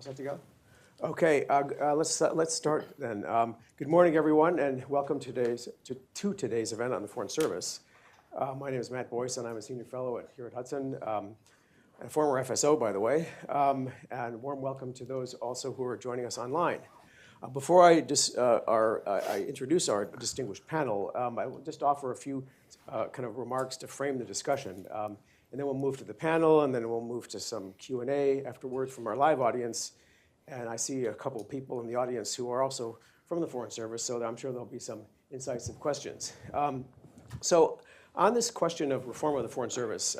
All set to go? Okay, let's start then. Good morning, everyone, and welcome to today's event on the Foreign Service. My name is Matt Boyce, and I'm a senior fellow here at Hudson, and a former FSO, by the way. And warm welcome to those also who are joining us online. Before I introduce our distinguished panel, I will just offer a few kind of remarks to frame the discussion. And then we'll move to the panel, and then we'll move to some Q&A afterwards from our live audience. And I see a couple of people in the audience who are also from the Foreign Service, so I'm sure there'll be some incisive questions. So on this question of reform of the Foreign Service,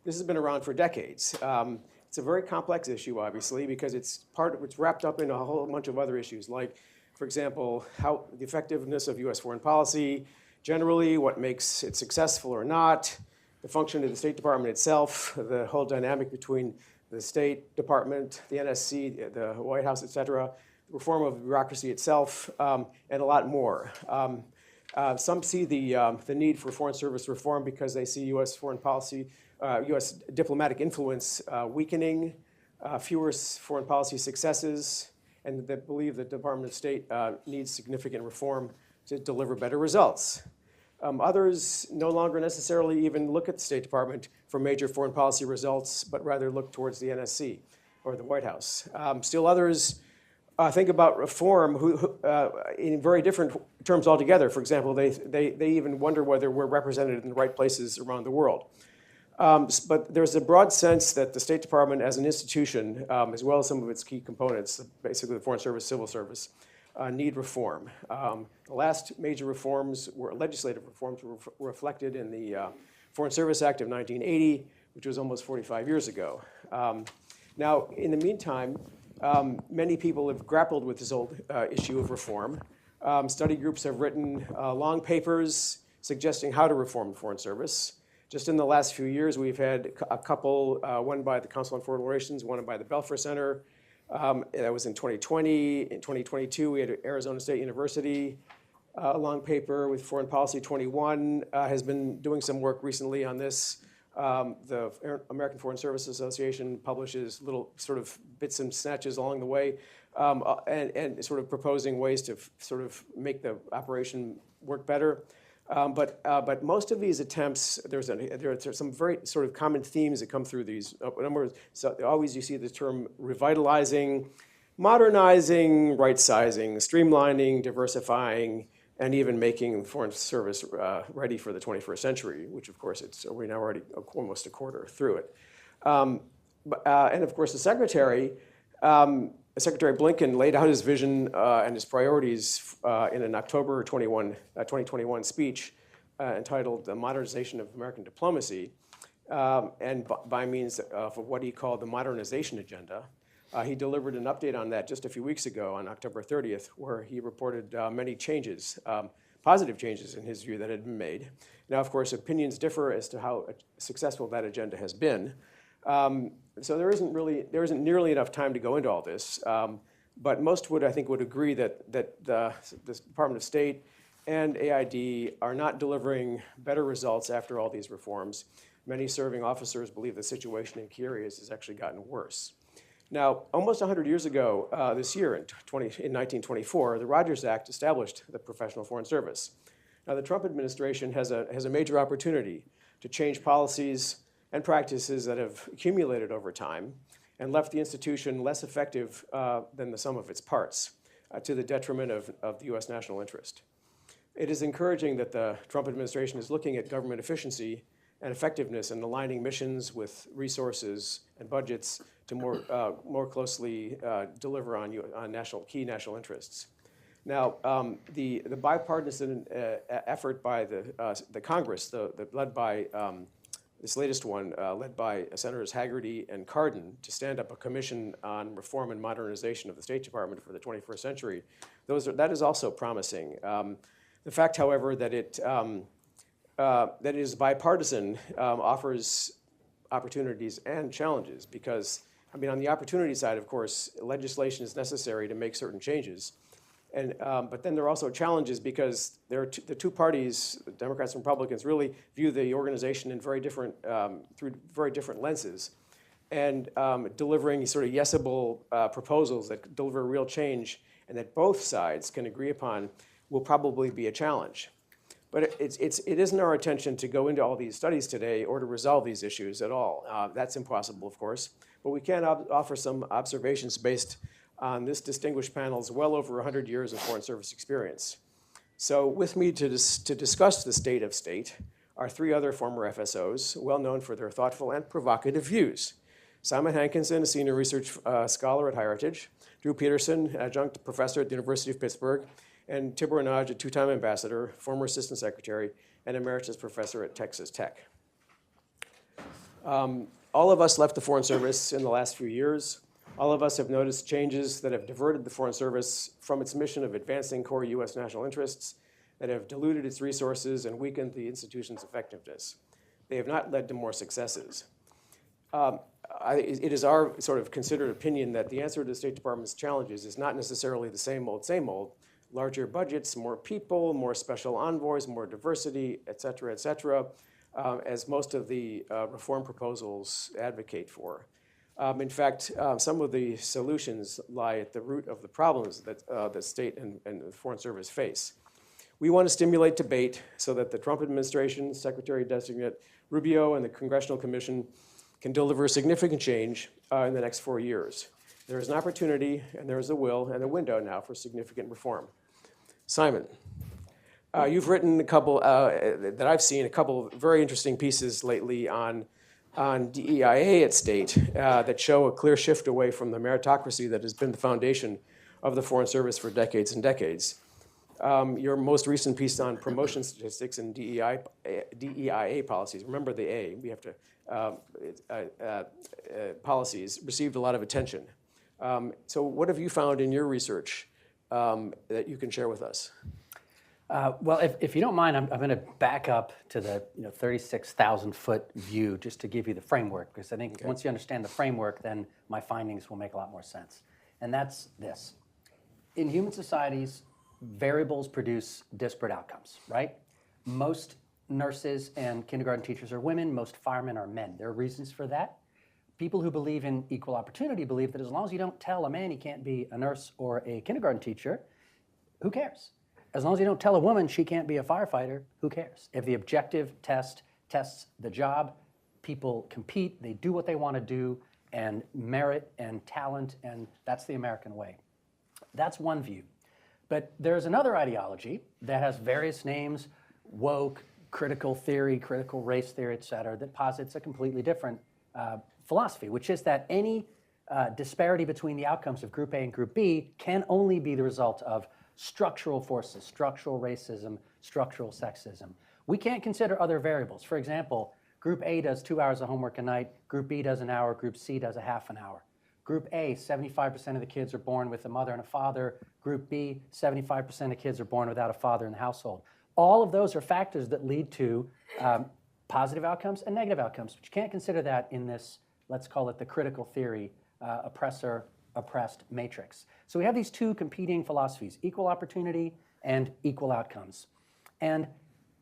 this has been around for decades. It's a very complex issue, obviously, because it's wrapped up in a whole bunch of other issues, like, for example, how the effectiveness of U.S. foreign policy, generally, what makes it successful or not, the function of the State Department itself, the whole dynamic between the State Department, the NSC, the White House, et cetera, the reform of the bureaucracy itself, and a lot more. Some see the need for Foreign Service reform because they see U.S. foreign policy, U.S. diplomatic influence weakening, fewer foreign policy successes, and they believe the Department of State needs significant reform to deliver better results. Others no longer necessarily even look at the State Department for major foreign policy results, but rather look towards the NSC or the White House. Still others think about reform in very different terms altogether. For example, they even wonder whether we're represented in the right places around the world. But there's a broad sense that the State Department as an institution, as well as some of its key components, basically the Foreign Service, Civil Service, need reform. The last major reforms were legislative reforms were reflected in the Foreign Service Act of 1980, which was almost 45 years ago. Now, in the meantime, many people have grappled with this old issue of reform. Study groups have written long papers suggesting how to reform the Foreign Service. Just in the last few years, we've had a couple, one by the Council on Foreign Relations, one by the Belfer Center. That was in 2020. In 2022, we had Arizona State University, a long paper with Foreign Policy 21, has been doing some work recently on this. The American Foreign Service Association publishes little sort of bits and snatches along the way, and sort of proposing ways to sort of make the operation work better. But most of these attempts, there are some very sort of common themes that come through these. So always you see the term revitalizing, modernizing, right-sizing, streamlining, diversifying, and even making the Foreign Service ready for the 21st century, which of course we're now already almost a quarter through it. And of course the Secretary Blinken laid out his vision and his priorities in an October 2021 speech entitled "The Modernization of American Diplomacy," and by means of what he called the modernization agenda. He delivered an update on that just a few weeks ago on October 30th, where he reported many changes, positive changes in his view that had been made. Now, of course, opinions differ as to how successful that agenda has been. So there isn't nearly enough time to go into all this, but most I think would agree that the Department of State and AID are not delivering better results after all these reforms. Many serving officers believe the situation in key areas has actually gotten worse. Now, almost 100 years ago this year, in 1924, the Rogers Act established the Professional Foreign Service. Now, the Trump administration has a major opportunity to change policies and practices that have accumulated over time and left the institution less effective than the sum of its parts, to the detriment of the U.S. national interest. It is encouraging that the Trump administration is looking at government efficiency and effectiveness and aligning missions with resources and budgets to more closely deliver on key national interests. Now, the bipartisan effort by the Congress, led by this latest one, led by Senators Hagerty and Cardin, to stand up a commission on reform and modernization of the State Department for the 21st century, that is also promising. The fact, however, that it is bipartisan offers opportunities and challenges because, I mean, on the opportunity side, of course, legislation is necessary to make certain changes. But then there are also challenges because the two parties, Democrats and Republicans, really view the organization in very different, through very different lenses. and delivering sort of yesable proposals that deliver real change and that both sides can agree upon will probably be a challenge. But it isn't our intention to go into all these studies today or to resolve these issues at all. That's impossible, of course. But we can offer some observations based on this distinguished panel's well over 100 years of Foreign Service experience. So with me to discuss the state of state are three other former FSOs, well known for their thoughtful and provocative views. Simon Hankinson, a senior research scholar at Heritage, Drew Peterson, adjunct professor at the University of Pittsburgh, and Tibor Nagy, a two-time ambassador, former assistant secretary, and emeritus professor at Texas Tech. All of us left the Foreign Service in the last few years. All of us have noticed changes that have diverted the Foreign Service from its mission of advancing core U.S. national interests, that have diluted its resources and weakened the institution's effectiveness. They have not led to more successes. It is our sort of considered opinion that the answer to the State Department's challenges is not necessarily the same old, larger budgets, more people, more special envoys, more diversity, et cetera, as most of the reform proposals advocate for. In fact, some of the solutions lie at the root of the problems that the state and the Foreign Service face. We want to stimulate debate so that the Trump administration, Secretary-designate Rubio, and the Congressional Commission can deliver significant change in the next 4 years. There is an opportunity, and there is a will and a window now for significant reform. Simon, you've written a couple, that I've seen, a couple of very interesting pieces lately on DEIA at state that show a clear shift away from the meritocracy that has been the foundation of the Foreign Service for decades and decades. Your most recent piece on promotion statistics and DEIA policies, remember the A, we have to, policies, received a lot of attention. So what have you found in your research that you can share with us? Well, if you don't mind, I'm going to back up to the 36,000-foot view just to give you the framework, because I think once you understand the framework, then my findings will make a lot more sense. And that's this. In human societies, variables produce disparate outcomes, right? Most nurses and kindergarten teachers are women. Most firemen are men. There are reasons for that. People who believe in equal opportunity believe that as long as you don't tell a man he can't be a nurse or a kindergarten teacher, who cares? As long as you don't tell a woman she can't be a firefighter, who cares? If the objective test tests the job, people compete, they do what they want to do, and merit and talent, and that's the American way. That's one view. But there's another ideology that has various names, woke, critical theory, critical race theory, et cetera, that posits a completely different philosophy, which is that any disparity between the outcomes of Group A and Group B can only be the result of structural forces, structural racism, structural sexism. We can't consider other variables. For example, Group A does 2 hours of homework a night, Group B does an hour, Group C does a half an hour. Group A, 75% of the kids are born with a mother and a father. Group B, 75% of kids are born without a father in the household. All of those are factors that lead to positive outcomes and negative outcomes. But you can't consider that in this, let's call it the critical theory, oppressor-oppressed matrix. So we have these two competing philosophies, equal opportunity and equal outcomes. And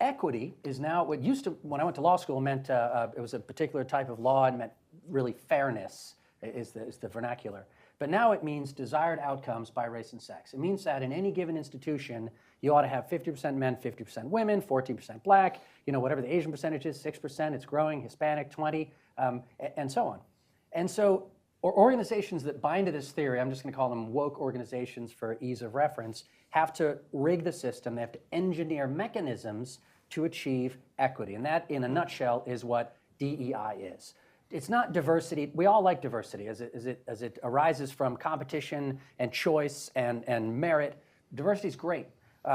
equity is now what used to, when I went to law school, meant it was a particular type of law and meant really fairness is the vernacular. But now it means desired outcomes by race and sex. It means that in any given institution, you ought to have 50% men, 50% women, 14% black, whatever the Asian percentage is, 6%, it's growing, Hispanic, 20, and so on. And so organizations that bind to this theory, I'm just going to call them woke organizations for ease of reference, have to rig the system. They have to engineer mechanisms to achieve equity. And that, in a nutshell, is what DEI is. It's not diversity. We all like diversity as it arises from competition and choice and merit. Diversity is great.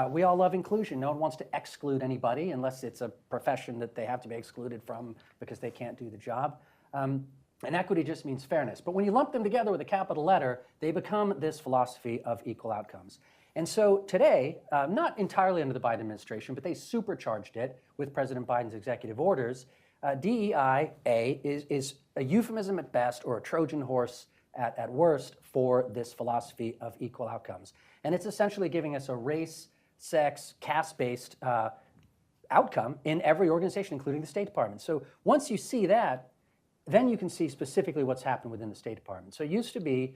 We all love inclusion. No one wants to exclude anybody unless it's a profession that they have to be excluded from because they can't do the job. And equity just means fairness. But when you lump them together with a capital letter, they become this philosophy of equal outcomes. And so today, not entirely under the Biden administration, but they supercharged it with President Biden's executive orders. DEIA is a euphemism at best or a Trojan horse at worst for this philosophy of equal outcomes. And it's essentially giving us a race, sex, caste-based outcome in every organization, including the State Department. So once you see that, then you can see specifically what's happened within the State Department. So it used to be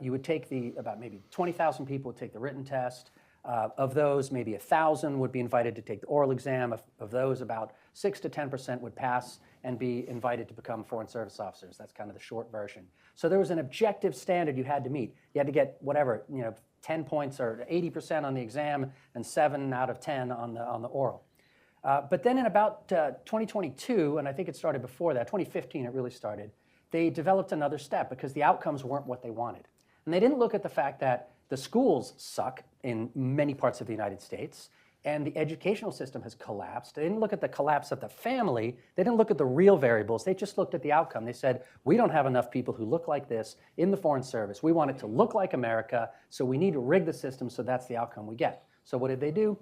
you would take about maybe 20,000 people would take the written test. Of those, maybe 1,000 would be invited to take the oral exam. Of those, about 6 to 10% would pass and be invited to become Foreign Service officers. That's kind of the short version. So there was an objective standard you had to meet. You had to get whatever, 10 points or 80% on the exam and 7 out of 10 on the oral. But then in about 2022, and I think it started before that, 2015 it really started, they developed another step because the outcomes weren't what they wanted. And they didn't look at the fact that the schools suck in many parts of the United States, and the educational system has collapsed. They didn't look at the collapse of the family. They didn't look at the real variables. They just looked at the outcome. They said, we don't have enough people who look like this in the Foreign Service. We want it to look like America, so we need to rig the system so that's the outcome we get. So what did they do?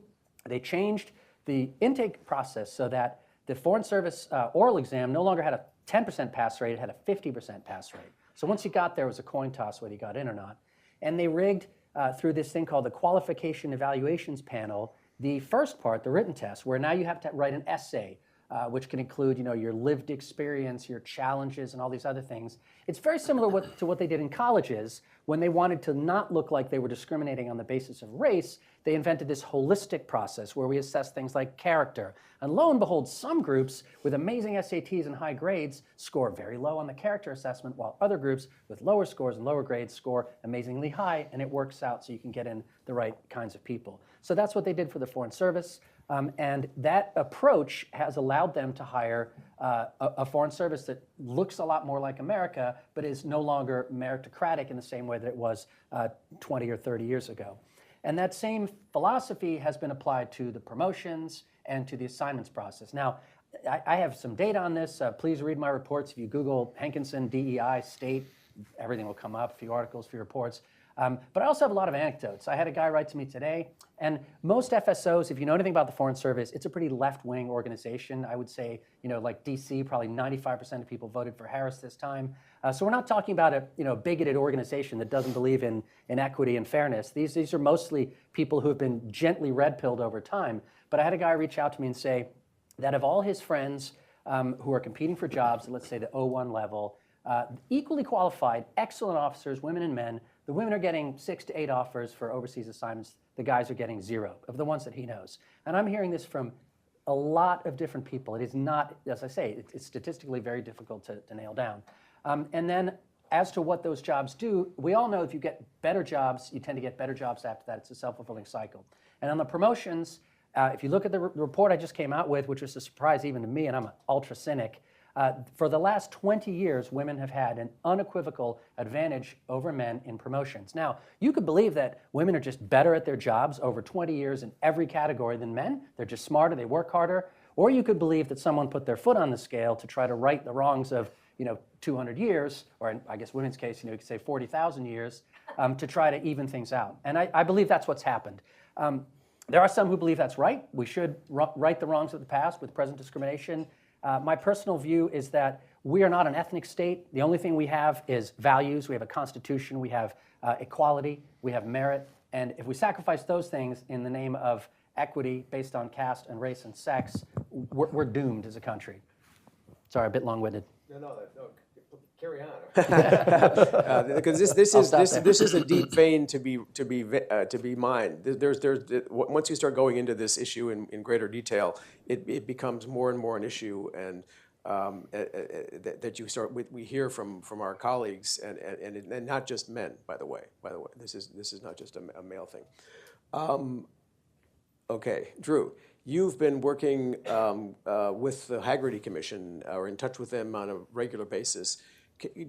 They changed the intake process so that the Foreign Service oral exam no longer had a 10% pass rate, it had a 50% pass rate. So once you got there, it was a coin toss whether you got in or not. And they rigged through this thing called the Qualification Evaluations Panel, the first part, the written test, where now you have to write an essay, which can include your lived experience, your challenges, and all these other things. It's very similar to what they did in colleges when they wanted to not look like they were discriminating on the basis of race. They invented this holistic process where we assess things like character. And lo and behold, some groups with amazing SATs and high grades score very low on the character assessment, while other groups with lower scores and lower grades score amazingly high, and it works out so you can get in the right kinds of people. So that's what they did for the Foreign Service. And that approach has allowed them to hire a Foreign Service that looks a lot more like America, but is no longer meritocratic in the same way that it was 20 or 30 years ago. And that same philosophy has been applied to the promotions and to the assignments process. Now, I have some data on this. Please read my reports. If you Google Hankinson, DEI, state, everything will come up, a few articles, a few reports. But I also have a lot of anecdotes. I had a guy write to me today, and most FSOs, if you know anything about the Foreign Service, it's a pretty left-wing organization. I would say, like DC, probably 95% of people voted for Harris this time. So we're not talking about a bigoted organization that doesn't believe in equity and fairness. These are mostly people who have been gently red-pilled over time. But I had a guy reach out to me and say that of all his friends who are competing for jobs at, let's say, the O1 level, equally qualified, excellent officers, women and men, the women are getting 6 to 8 offers for overseas assignments. The guys are getting 0 of the ones that he knows. And I'm hearing this from a lot of different people. It is not, as I say, it's statistically very difficult to nail down. And then as to what those jobs do, we all know if you get better jobs, you tend to get better jobs after that. It's a self-fulfilling cycle. And on the promotions, if you look at the report I just came out with, which was a surprise even to me, and I'm an ultra cynic, for the last 20 years, women have had an unequivocal advantage over men in promotions. Now, you could believe that women are just better at their jobs over 20 years in every category than men. They're just smarter, they work harder. Or you could believe that someone put their foot on the scale to try to right the wrongs of 200 years, or in, I guess, women's case, you could say 40,000 years, to try to even things out. And I believe that's what's happened. There are some who believe that's right. We should right the wrongs of the past with present discrimination. My personal view is that we are not an ethnic state. The only thing we have is values. We have a constitution. We have equality. We have merit. And if we sacrifice those things in the name of equity based on caste and race and sex, we're doomed as a country. Sorry, a bit long-winded. No, carry on. Because this is a deep vein to be mined. Once you start going into this issue in greater detail, it becomes more and more an issue, and that we hear from our colleagues, and not just men. By the way, this is not just a male thing. Okay, Drew. You've been working with the Haggerty Commission, or in touch with them on a regular basis. Can you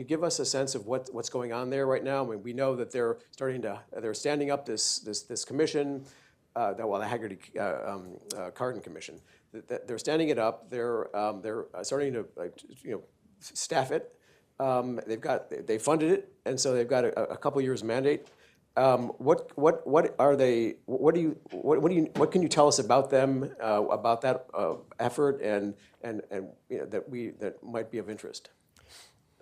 give us a sense of what's going on there right now? I mean, we know that they're standing up this commission, the Haggerty Carden Commission. They're standing it up. They're starting to staff it. They funded it, and so they've got a couple years mandate. What are they? What can you tell us about them, about that effort, and that might be of interest?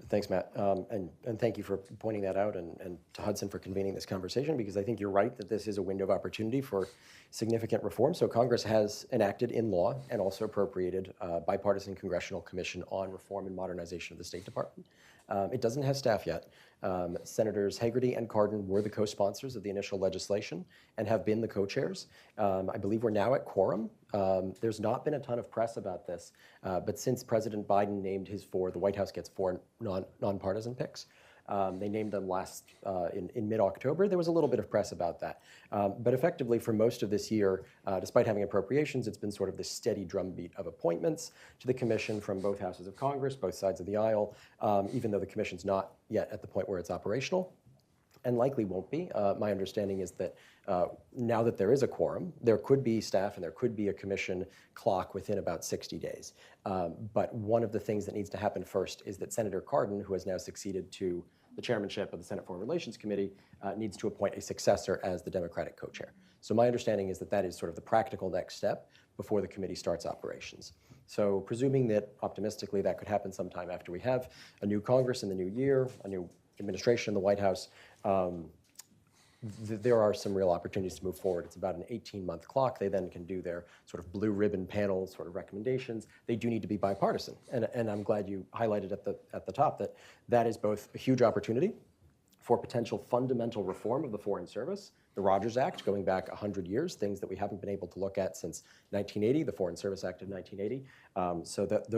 Thanks, Matt. And thank you for pointing that out, and to Hudson for convening this conversation, because I think you're right that this is a window of opportunity for significant reform. So Congress has enacted in law and also appropriated a bipartisan Congressional Commission on Reform and Modernization of the State Department. It doesn't have staff yet. Senators Hagerty and Cardin were the co-sponsors of the initial legislation and have been the co-chairs. I believe we're now at quorum. There's not been a ton of press about this, but since President Biden named the White House gets four nonpartisan picks. They named them in mid-October. There was a little bit of press about that. But effectively, for most of this year, despite having appropriations, it's been sort of this steady drumbeat of appointments to the commission from both houses of Congress, both sides of the aisle, even though the commission's not yet at the point where it's operational, and likely won't be. My understanding is that now that there is a quorum, there could be staff and there could be a commission clock within about 60 days. But one of the things that needs to happen first is that Senator Cardin, who has now succeeded to the chairmanship of the Senate Foreign Relations Committee, needs to appoint a successor as the Democratic co-chair. So my understanding is that that is sort of the practical next step before the committee starts operations. So presuming that optimistically that could happen sometime after we have a new Congress in the new year, a new administration in the White House, there are some real opportunities to move forward. It's about an 18-month clock. They then can do their sort of blue ribbon panel sort of recommendations. They do need to be bipartisan. And I'm glad you highlighted at the top that that is both a huge opportunity for potential fundamental reform of the Foreign Service, the Rogers Act going back 100 years, things that we haven't been able to look at since 1980, the Foreign Service Act of 1980. So that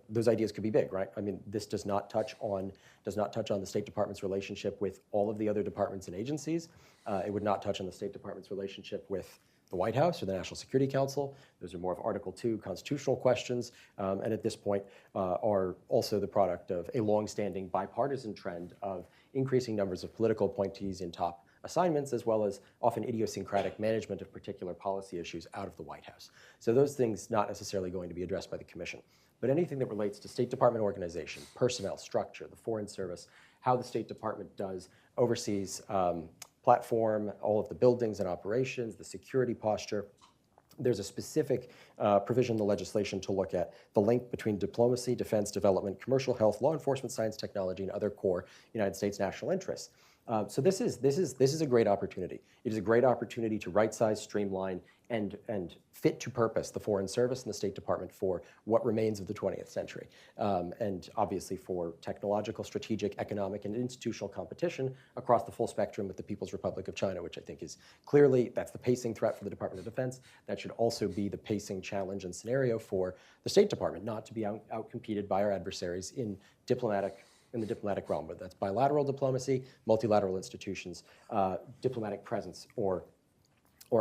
those ideas could be big, right? I mean, this does not touch on the State Department's relationship with all of the other departments and agencies. It would not touch on the State Department's relationship with the White House or the National Security Council. Those are more of Article II constitutional questions, and at this point are also the product of a longstanding bipartisan trend of increasing numbers of political appointees in top assignments, as well as often idiosyncratic management of particular policy issues out of the White House. So those things not necessarily going to be addressed by the commission. But anything that relates to State Department organization, personnel, structure, the Foreign Service, how the State Department oversees platform, all of the buildings and operations, the security posture. There's a specific provision in the legislation to look at the link between diplomacy, defense, development, commercial health, law enforcement, science, technology, and other core United States national interests. So this is a great opportunity. It is a great opportunity to right-size, streamline, and fit to purpose the Foreign Service and the State Department for what remains of the 20th century. And obviously for technological, strategic, economic, and institutional competition across the full spectrum with the People's Republic of China, which I think is clearly, that's the pacing threat for the Department of Defense. That should also be the pacing challenge and scenario for the State Department, not to be outcompeted by our adversaries in the diplomatic realm, whether that's bilateral diplomacy, multilateral institutions, diplomatic presence, or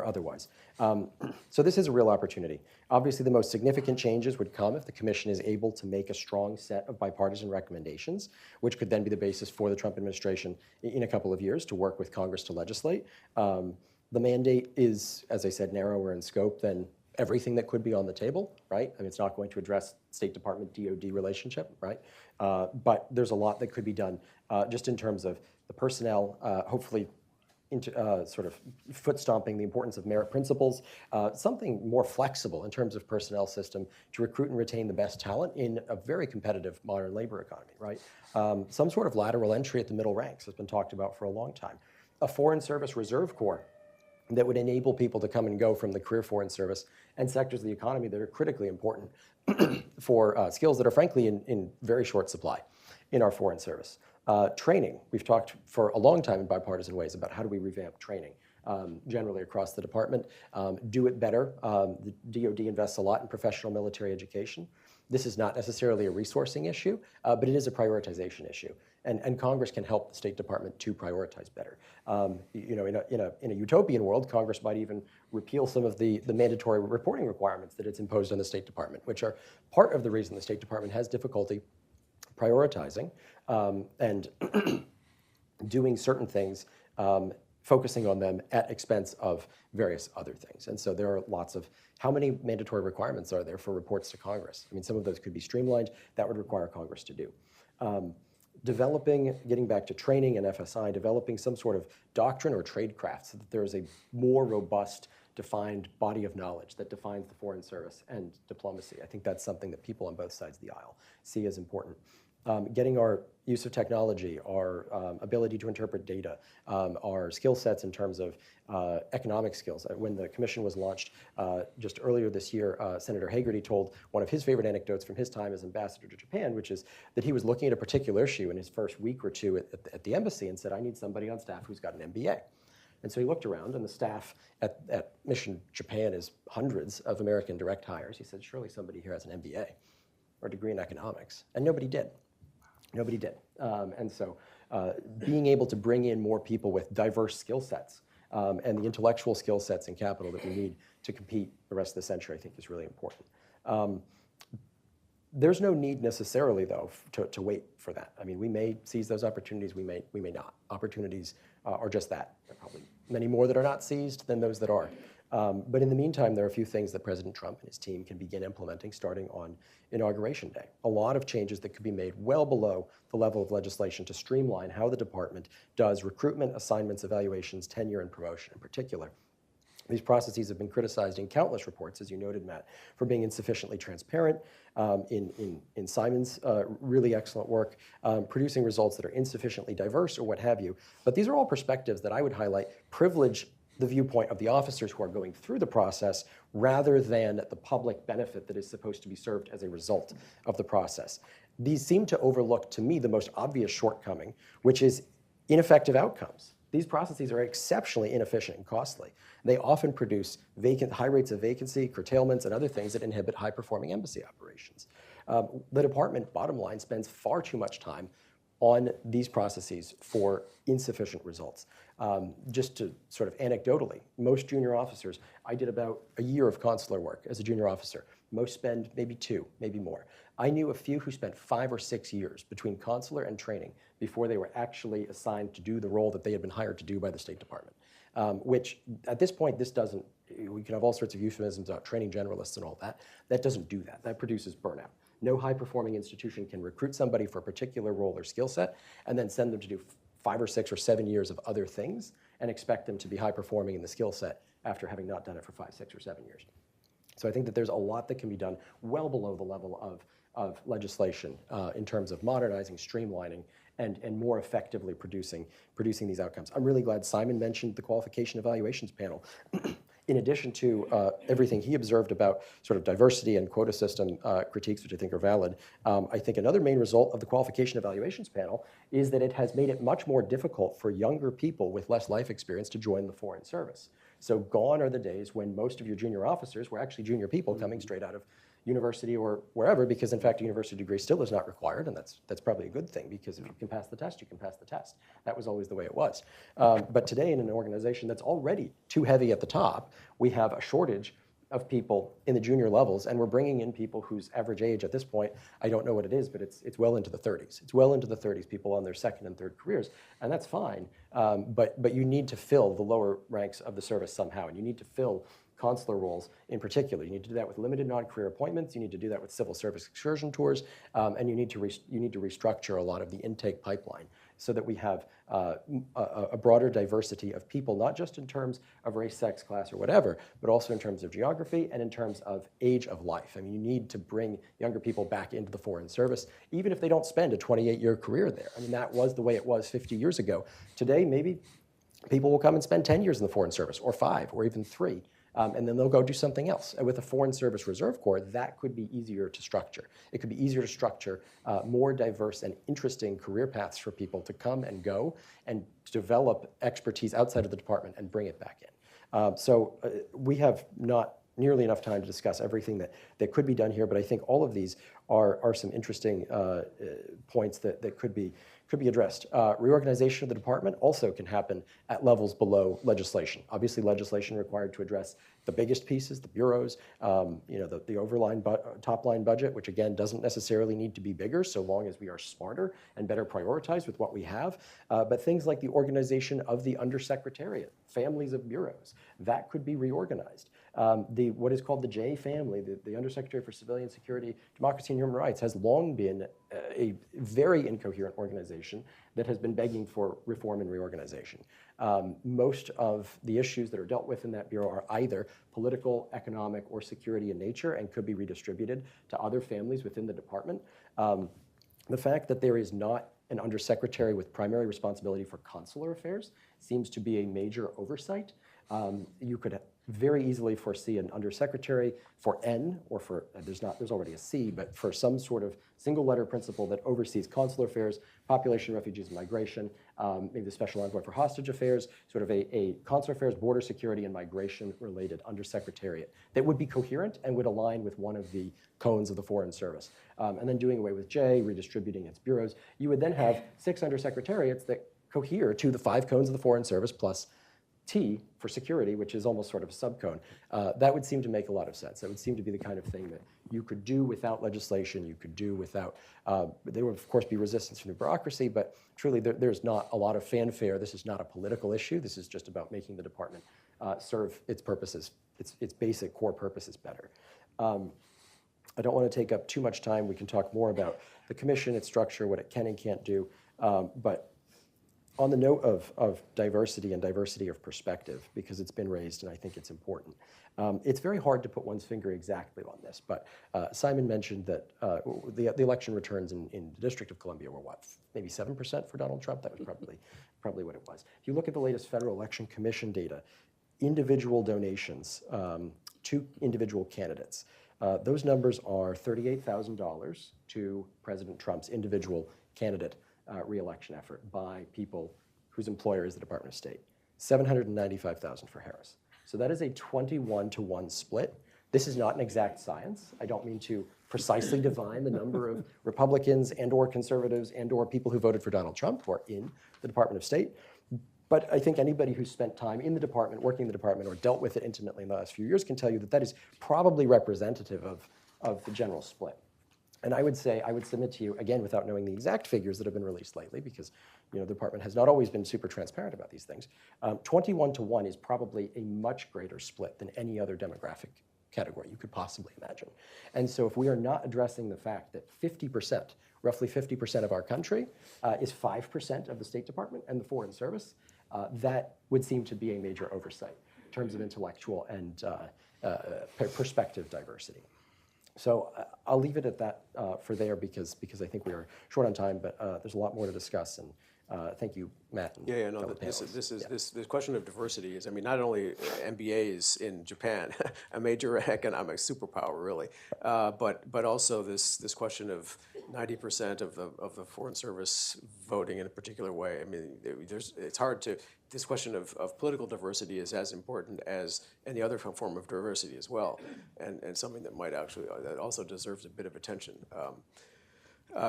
otherwise. So this is a real opportunity. Obviously, the most significant changes would come if the commission is able to make a strong set of bipartisan recommendations, which could then be the basis for the Trump administration in a couple of years to work with Congress to legislate. The mandate is, as I said, narrower in scope than everything that could be on the table, right? I mean, it's not going to address State Department-DOD relationship, right? But there's a lot that could be done just in terms of the personnel, hopefully into sort of foot stomping the importance of merit principles, something more flexible in terms of personnel system to recruit and retain the best talent in a very competitive modern labor economy, right? Some sort of lateral entry at the middle ranks has been talked about for a long time. A Foreign Service Reserve Corps that would enable people to come and go from the career Foreign Service and sectors of the economy that are critically important for skills that are frankly in very short supply in our Foreign Service. Training, we've talked for a long time in bipartisan ways about how do we revamp training generally across the department, do it better. The DOD invests a lot in professional military education. This is not necessarily a resourcing issue, but it is a prioritization issue. And Congress can help the State Department to prioritize better. You know, in a utopian world, Congress might even repeal some of the mandatory reporting requirements that it's imposed on the State Department, which are part of the reason the State Department has difficulty prioritizing and doing certain things, focusing on them at expense of various other things. And so there are lots of, how many mandatory requirements are there for reports to Congress? I mean, some of those could be streamlined. That would require Congress to do. Getting back to training and FSI, developing some sort of doctrine or tradecraft so that there is a more robust, defined body of knowledge that defines the Foreign Service and diplomacy. I think that's something that people on both sides of the aisle see as important. getting our use of technology, our ability to interpret data, our skill sets in terms of economic skills. When the commission was launched just earlier this year, Senator Hagerty told one of his favorite anecdotes from his time as ambassador to Japan, which is that he was looking at a particular issue in his first week or two at the embassy and said, I need somebody on staff who's got an MBA. And so he looked around, and the staff at Mission Japan is hundreds of American direct hires. He said, surely somebody here has an MBA or a degree in economics. And nobody did. Nobody did. And so being able to bring in more people with diverse skill sets and the intellectual skill sets and capital that we need to compete the rest of the century, I think, is really important. There's no need necessarily, though, to wait for that. I mean, we may seize those opportunities, we may not. Opportunities are just that. There are probably many more that are not seized than those that are. But in the meantime, there are a few things that President Trump and his team can begin implementing starting on Inauguration Day. A lot of changes that could be made well below the level of legislation to streamline how the department does recruitment, assignments, evaluations, tenure, and promotion in particular. These processes have been criticized in countless reports, as you noted, Matt, for being insufficiently transparent, in Simon's really excellent work, producing results that are insufficiently diverse or what have you. But these are all perspectives that I would highlight privilege the viewpoint of the officers who are going through the process rather than the public benefit that is supposed to be served as a result of the process. These seem to overlook, to me, the most obvious shortcoming, which is ineffective outcomes. These processes are exceptionally inefficient and costly. They often produce high rates of vacancy, curtailments, and other things that inhibit high-performing embassy operations. The department, bottom line, spends far too much time on these processes for insufficient results. Just to sort of anecdotally, most junior officers, I did about a year of consular work as a junior officer. Most spend maybe 2, maybe more. I knew a few who spent 5 or 6 years between consular and training before they were actually assigned to do the role that they had been hired to do by the State Department. Which at this point, this doesn't, we can have all sorts of euphemisms about training generalists and all that. That doesn't do that. That produces burnout. No high-performing institution can recruit somebody for a particular role or skill set and then send them to do 5 or 6 or 7 years of other things and expect them to be high-performing in the skill set after having not done it for 5, 6, or 7 years. So I think that there's a lot that can be done well below the level of legislation in terms of modernizing, streamlining, and more effectively producing these outcomes. I'm really glad Simon mentioned the qualification evaluations panel. In addition to everything he observed about sort of diversity and quota system critiques, which I think are valid, I think another main result of the qualification evaluations panel is that it has made it much more difficult for younger people with less life experience to join the Foreign Service. So gone are the days when most of your junior officers were actually junior people coming straight out of university or wherever, because in fact a university degree still is not required, and that's probably a good thing, because if you can pass the test, you can pass the test. That was always the way it was. But today in an organization that's already too heavy at the top, we have a shortage of people in the junior levels, and we're bringing in people whose average age at this point, I don't know what it is, but it's well into the 30s. It's well into the 30s, people on their second and third careers, and that's fine. But you need to fill the lower ranks of the service somehow, and you need to fill consular roles in particular. You need to do that with limited non-career appointments. You need to do that with civil service excursion tours, and you need to restructure a lot of the intake pipeline so that we have a broader diversity of people, not just in terms of race, sex, class, or whatever, but also in terms of geography and in terms of age of life. I mean, you need to bring younger people back into the Foreign Service, even if they don't spend a 28-year career there. I mean, that was the way it was 50 years ago. Today, maybe people will come and spend 10 years in the Foreign Service, or 5, or even 3. And then they'll go do something else. And with a Foreign Service Reserve Corps, that could be easier to structure. It could be easier to structure more diverse and interesting career paths for people to come and go and develop expertise outside of the department and bring it back in. So we have not nearly enough time to discuss everything that could be done here, but I think all of these are some interesting points that could be addressed. Reorganization of the department also can happen at levels below legislation. Obviously, legislation required to address the biggest pieces, the bureaus, the overline top line budget, which again doesn't necessarily need to be bigger so long as we are smarter and better prioritized with what we have. But things like the organization of the undersecretariat, families of bureaus, that could be reorganized. What is called the J family, the Undersecretary for Civilian Security, Democracy and Human Rights, has long been a very incoherent organization that has been begging for reform and reorganization. Most of the issues that are dealt with in that bureau are either political, economic, or security in nature and could be redistributed to other families within the department. The fact that there is not an undersecretary with primary responsibility for consular affairs seems to be a major oversight. You could very easily foresee an undersecretary for N, or for, there's already a C, but for some sort of single letter principle that oversees consular affairs, population, refugees, and migration, maybe the special envoy for hostage affairs, sort of a consular affairs, border security, and migration related undersecretariat that would be coherent and would align with one of the cones of the Foreign Service. And then doing away with J, redistributing its bureaus, you would then have 6 undersecretariats that cohere to the 5 cones of the Foreign Service plus T for security, which is almost sort of a subcone. That would seem to make a lot of sense. That would seem to be the kind of thing that you could do without legislation, you could do without, there would of course be resistance from the bureaucracy, but truly there's not a lot of fanfare. This is not a political issue. This is just about making the department serve its purposes, its basic core purposes better. I don't want to take up too much time. We can talk more about the commission, its structure, what it can and can't do, but on the note of diversity and diversity of perspective, because it's been raised and I think it's important, it's very hard to put one's finger exactly on this, but Simon mentioned that the election returns in the District of Columbia were what, maybe 7% for Donald Trump? That was probably what it was. If you look at the latest Federal Election Commission data, individual donations to individual candidates, those numbers are $38,000 to President Trump's individual candidate re-election effort by people whose employer is the Department of State. $795,000 for Harris. So that is a 21-to-1 split. This is not an exact science. I don't mean to precisely divine the number of Republicans and or conservatives and or people who voted for Donald Trump who are in the Department of State. But I think anybody who's spent time in the department, working in the department, or dealt with it intimately in the last few years can tell you that that is probably representative of the general split. And I would submit to you, again, without knowing the exact figures that have been released lately, because the department has not always been super transparent about these things, 21-to-1 is probably a much greater split than any other demographic category you could possibly imagine. And so if we are not addressing the fact that 50%, roughly 50% of our country is 5% of the State Department and the Foreign Service, that would seem to be a major oversight in terms of intellectual and perspective diversity. So I'll leave it at that for there because I think we are short on time, but there's a lot more to discuss. And thank you, Matt. And no, this question of diversity is, I mean, not only MBAs in Japan, a major economic superpower, really, but also this question of 90% of the Foreign Service voting in a particular way. I mean, it's hard to. This question of political diversity is as important as any other form of diversity as well, and something that might actually that also deserves a bit of attention.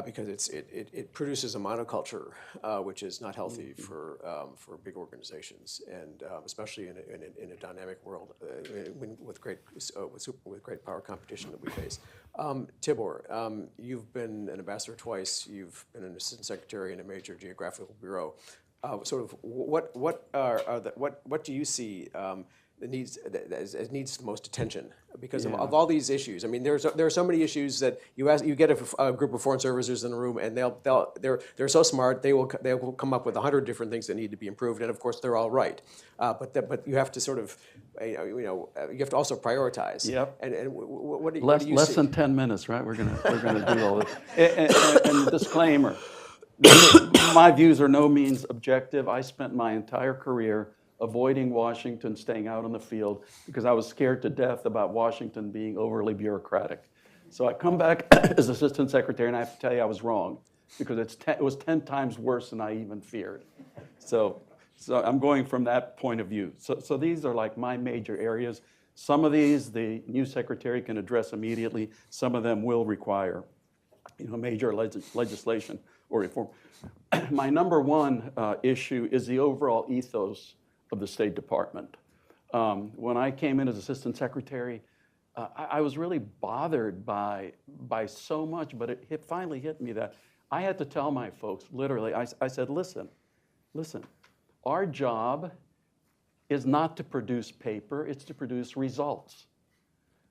Because it produces a monoculture, which is not healthy for big organizations, and especially in a dynamic world with great power competition that we face. Tibor, you've been an ambassador twice. You've been an assistant secretary in a major geographical bureau. Sort of what do you see that needs the most attention because of all these issues? I mean, there are so many issues that you get a group of foreign servicers in a room, and they're so smart they will come up with 100 different things that need to be improved, and of course they're all right. But you have to sort of you have to also prioritize. Yep. And what do you Less see? than 10 minutes, right? We're gonna do all this. And disclaimer. My views are no means objective. I spent my entire career avoiding Washington, staying out in the field, because I was scared to death about Washington being overly bureaucratic. So I come back as assistant secretary, and I have to tell you I was wrong, because it was 10 times worse than I even feared. So I'm going from that point of view. So these are like my major areas. Some of these the new secretary can address immediately. Some of them will require major legislation or reform. My number one issue is the overall ethos of the State Department. When I came in as assistant secretary, I was really bothered by so much, but it finally hit me that I had to tell my folks, literally, I said, listen, our job is not to produce paper, it's to produce results.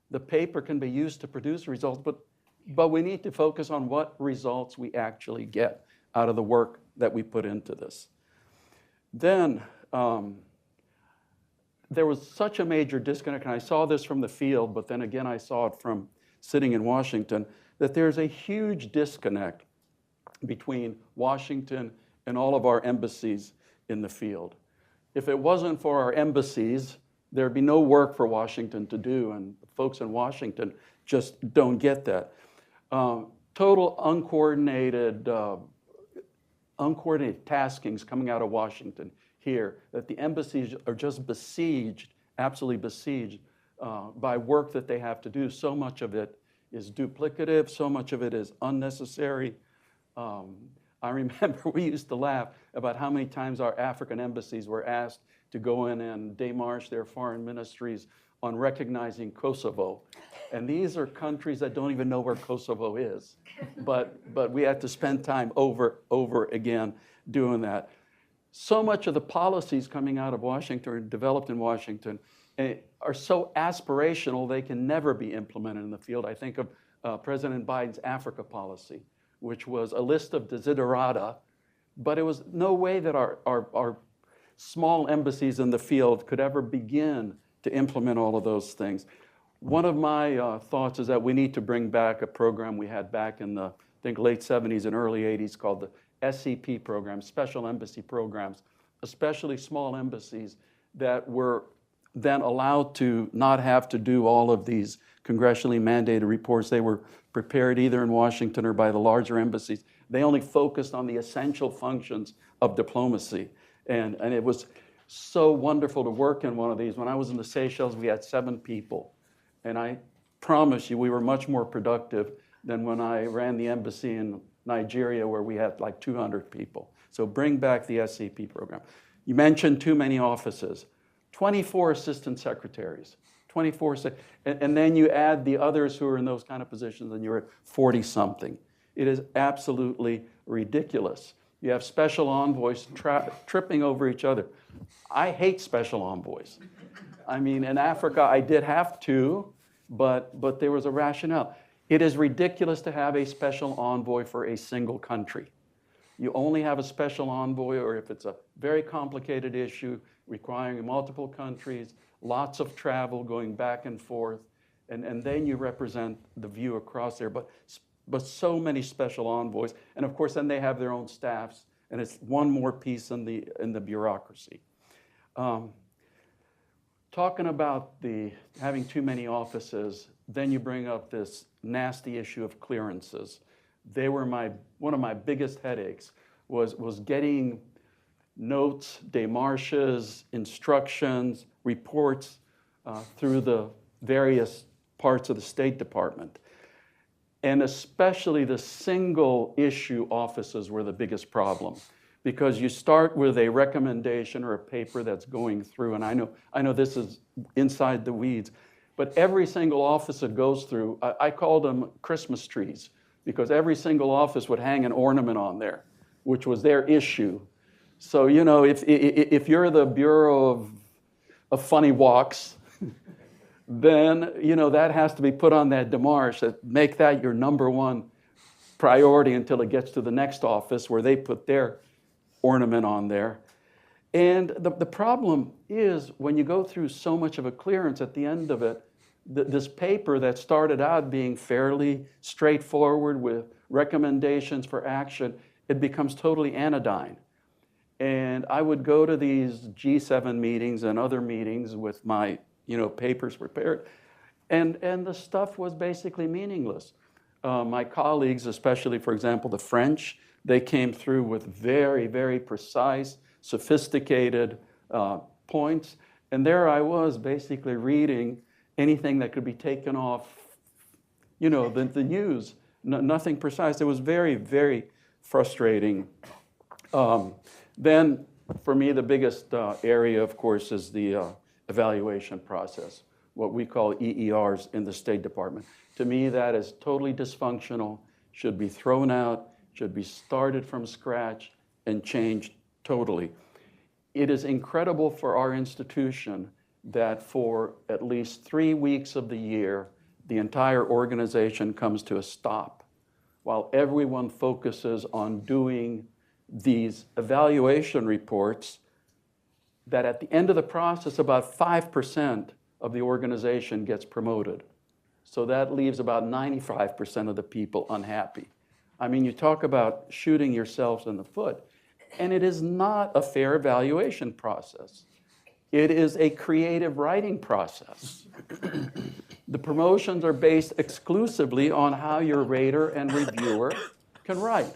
The paper can be used to produce results, but we need to focus on what results we actually get out of the work that we put into this. Then there was such a major disconnect, and I saw this from the field, but then again I saw it from sitting in Washington, that there's a huge disconnect between Washington and all of our embassies in the field. If it wasn't for our embassies, there'd be no work for Washington to do, and folks in Washington just don't get that. Total uncoordinated taskings coming out of Washington here, that the embassies are just besieged, absolutely besieged by work that they have to do. So much of it is duplicative, so much of it is unnecessary. I remember we used to laugh about how many times our African embassies were asked to go in and démarche their foreign ministries on recognizing Kosovo. And these are countries that don't even know where Kosovo is. But we had to spend time over again doing that. So much of the policies coming out of Washington or developed in Washington are so aspirational they can never be implemented in the field. I think of President Biden's Africa policy, which was a list of desiderata, but it was no way that our small embassies in the field could ever begin to implement all of those things. One of my thoughts is that we need to bring back a program we had back in the, I think, late 70s and early 80s called the SEP program, Special Embassy Programs, especially small embassies that were then allowed to not have to do all of these congressionally mandated reports. They were prepared either in Washington or by the larger embassies. They only focused on the essential functions of diplomacy. And it was so wonderful to work in one of these. When I was in the Seychelles, we had 7 people. And I promise you, we were much more productive than when I ran the embassy in Nigeria, where we had like 200 people. So bring back the SCP program. You mentioned too many offices. 24 assistant secretaries, 24, and then you add the others who are in those kind of positions, and you're at 40-something. It is absolutely ridiculous. You have special envoys tripping over each other. I hate special envoys. I mean, in Africa, I did have to, but there was a rationale. It is ridiculous to have a special envoy for a single country. You only have a special envoy, or if it's a very complicated issue requiring multiple countries, lots of travel going back and forth, and then you represent the view across there. But so many special envoys, and of course then they have their own staffs, and it's one more piece in the bureaucracy. Talking about having too many offices, then you bring up this nasty issue of clearances. They were one of my biggest headaches was getting notes, démarches, instructions, reports through the various parts of the State Department. And especially the single issue offices were the biggest problem, because you start with a recommendation or a paper that's going through, and I know this is inside the weeds, but every single office it goes through, I called them Christmas trees, because every single office would hang an ornament on there, which was their issue. So, you know, if you're the Bureau of Funny Walks, then, you know, that has to be put on that démarche, that make that your number one priority until it gets to the next office where they put their ornament on there. And the problem is when you go through so much of a clearance, at the end of it, this paper that started out being fairly straightforward with recommendations for action, it becomes totally anodyne. And I would go to these G7 meetings and other meetings with my, you know, papers prepared, and the stuff was basically meaningless. My colleagues, especially, for example, the French, they came through with very, very precise, sophisticated points, and there I was basically reading anything that could be taken off, you know, the news, nothing precise. It was very, very frustrating. Then, for me, the biggest area, of course, is the evaluation process, what we call EERs in the State Department. To me, that is totally dysfunctional, should be thrown out, should be started from scratch and changed totally. It is incredible for our institution that for at least 3 weeks of the year, the entire organization comes to a stop while everyone focuses on doing these evaluation reports, that at the end of the process, about 5% of the organization gets promoted. So that leaves about 95% of the people unhappy. I mean, you talk about shooting yourselves in the foot, and it is not a fair evaluation process. It is a creative writing process. The promotions are based exclusively on how your rater and reviewer can write,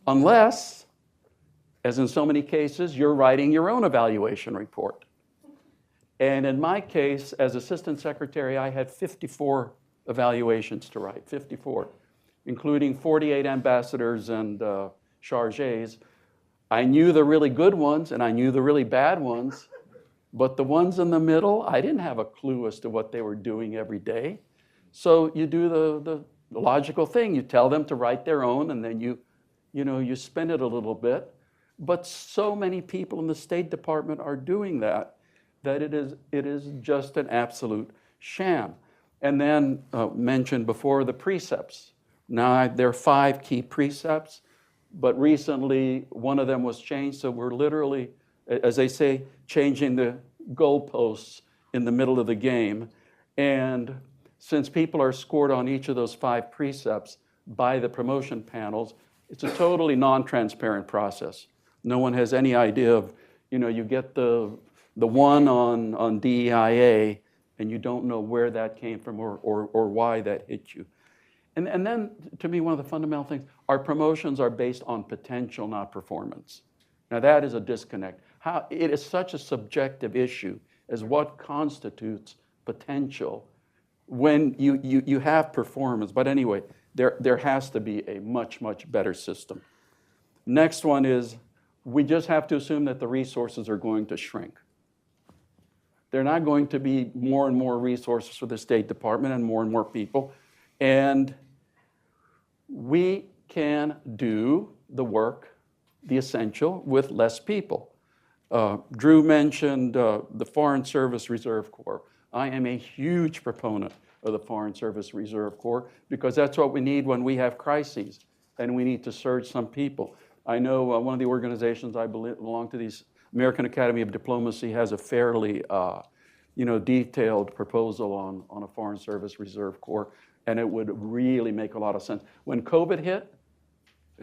unless, as in so many cases, you're writing your own evaluation report. And in my case, as assistant secretary, I had 54 evaluations to write, 54, including 48 ambassadors and chargés. I knew the really good ones and I knew the really bad ones, but the ones in the middle, I didn't have a clue as to what they were doing every day. So you do the logical thing. You tell them to write their own, and then you spin it a little bit. But so many people in the State Department are doing that it is just an absolute sham. And then mentioned before the precepts. Now there are 5 key precepts, but recently one of them was changed, so we're literally, as they say, changing the goalposts in the middle of the game. And since people are scored on each of those 5 precepts by the promotion panels, it's a totally non-transparent process. No one has any idea of, you get the one on DEIA, and you don't know where that came from or why that hit you. And then, to me, one of the fundamental things, our promotions are based on potential, not performance. Now, that is a disconnect. It is such a subjective issue as what constitutes potential when you have performance. But anyway, there has to be a much, much better system. Next one is, we just have to assume that the resources are going to shrink. They're not going to be more and more resources for the State Department and more people. And we can do the work, the essential, with less people. Drew mentioned the Foreign Service Reserve Corps. I am a huge proponent of the Foreign Service Reserve Corps because that's what we need when we have crises and we need to surge some people. I know one of the organizations I belong to, the American Academy of Diplomacy, has a fairly detailed proposal on a Foreign Service Reserve Corps, and it would really make a lot of sense. When COVID hit,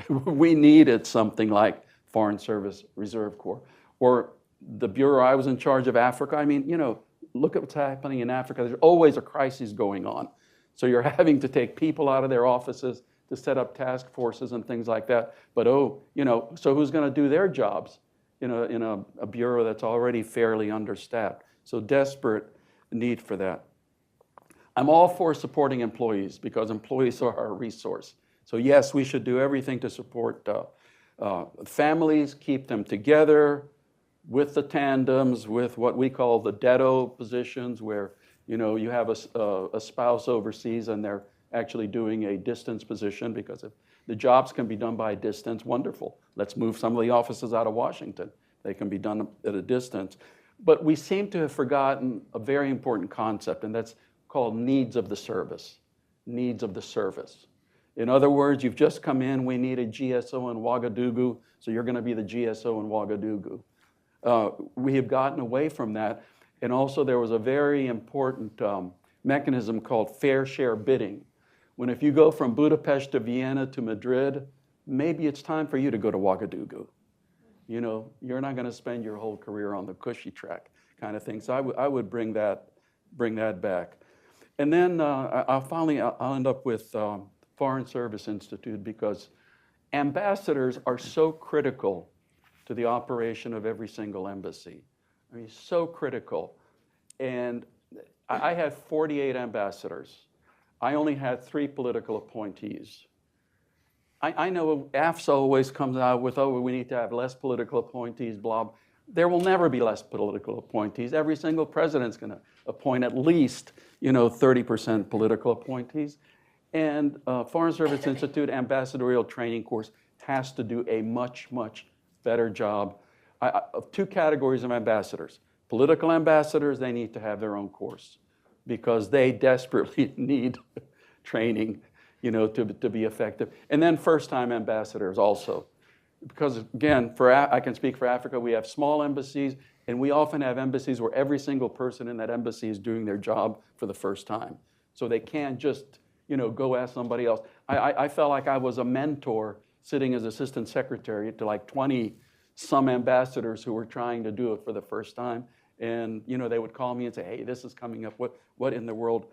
we needed something like Foreign Service Reserve Corps. Or the bureau, I was in charge of Africa. I mean, look at what's happening in Africa. There's always a crisis going on. So you're having to take people out of their offices to set up task forces and things like that. But so who's going to do their jobs in a bureau that's already fairly understaffed? So desperate need for that. I'm all for supporting employees because employees are our resource. So yes, we should do everything to support families, keep them together with the tandems, with what we call the DETO positions, where you have a spouse overseas and they're actually doing a distance position, because if the jobs can be done by a distance, wonderful. Let's move some of the offices out of Washington. They can be done at a distance. But we seem to have forgotten a very important concept, and that's called needs of the service, needs of the service. In other words, you've just come in, we need a GSO in Ouagadougou, so you're going to be the GSO in Ouagadougou. We have gotten away from that, and also there was a very important mechanism called fair share bidding. When if you go from Budapest to Vienna to Madrid, maybe it's time for you to go to Ouagadougou. You're not going to spend your whole career on the cushy track kind of thing. So I would bring that back. And then I'll end up with Foreign Service Institute, because ambassadors are so critical to the operation of every single embassy. I mean, so critical. And I had 48 ambassadors. I only had 3 political appointees. I know AFSA always comes out with, we need to have less political appointees, blah. There will never be less political appointees. Every single president's going to appoint at least, 30% political appointees. And Foreign Service Institute Ambassadorial Training Course has to do a much, much better job of 2 categories of ambassadors. Political ambassadors, they need to have their own course because they desperately need training, to be effective. And then first-time ambassadors also. Because again, I can speak for Africa, we have small embassies, and we often have embassies where every single person in that embassy is doing their job for the first time. So they can't just, go ask somebody else. I felt like I was a mentor sitting as assistant secretary to like 20 some ambassadors who were trying to do it for the first time. And they would call me and say, hey, this is coming up. What in the world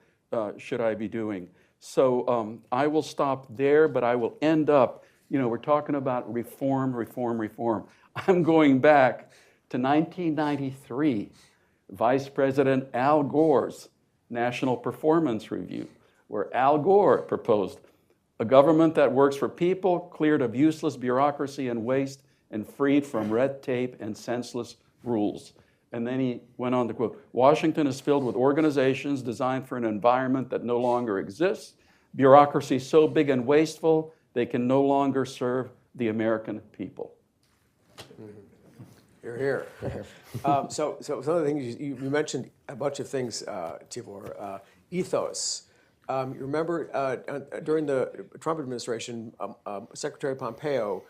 should I be doing? So I will stop there, but I will end up, we're talking about reform. I'm going back to 1993, Vice President Al Gore's National Performance Review, where Al Gore proposed a government that works for people, cleared of useless bureaucracy and waste, and freed from red tape and senseless rules. And then he went on to quote, Washington is filled with organizations designed for an environment that no longer exists, bureaucracy so big and wasteful, they can no longer serve the American people. You're here. So some of the things you mentioned a bunch of things, Tibor. Ethos. You remember during the Trump administration, Secretary Pompeo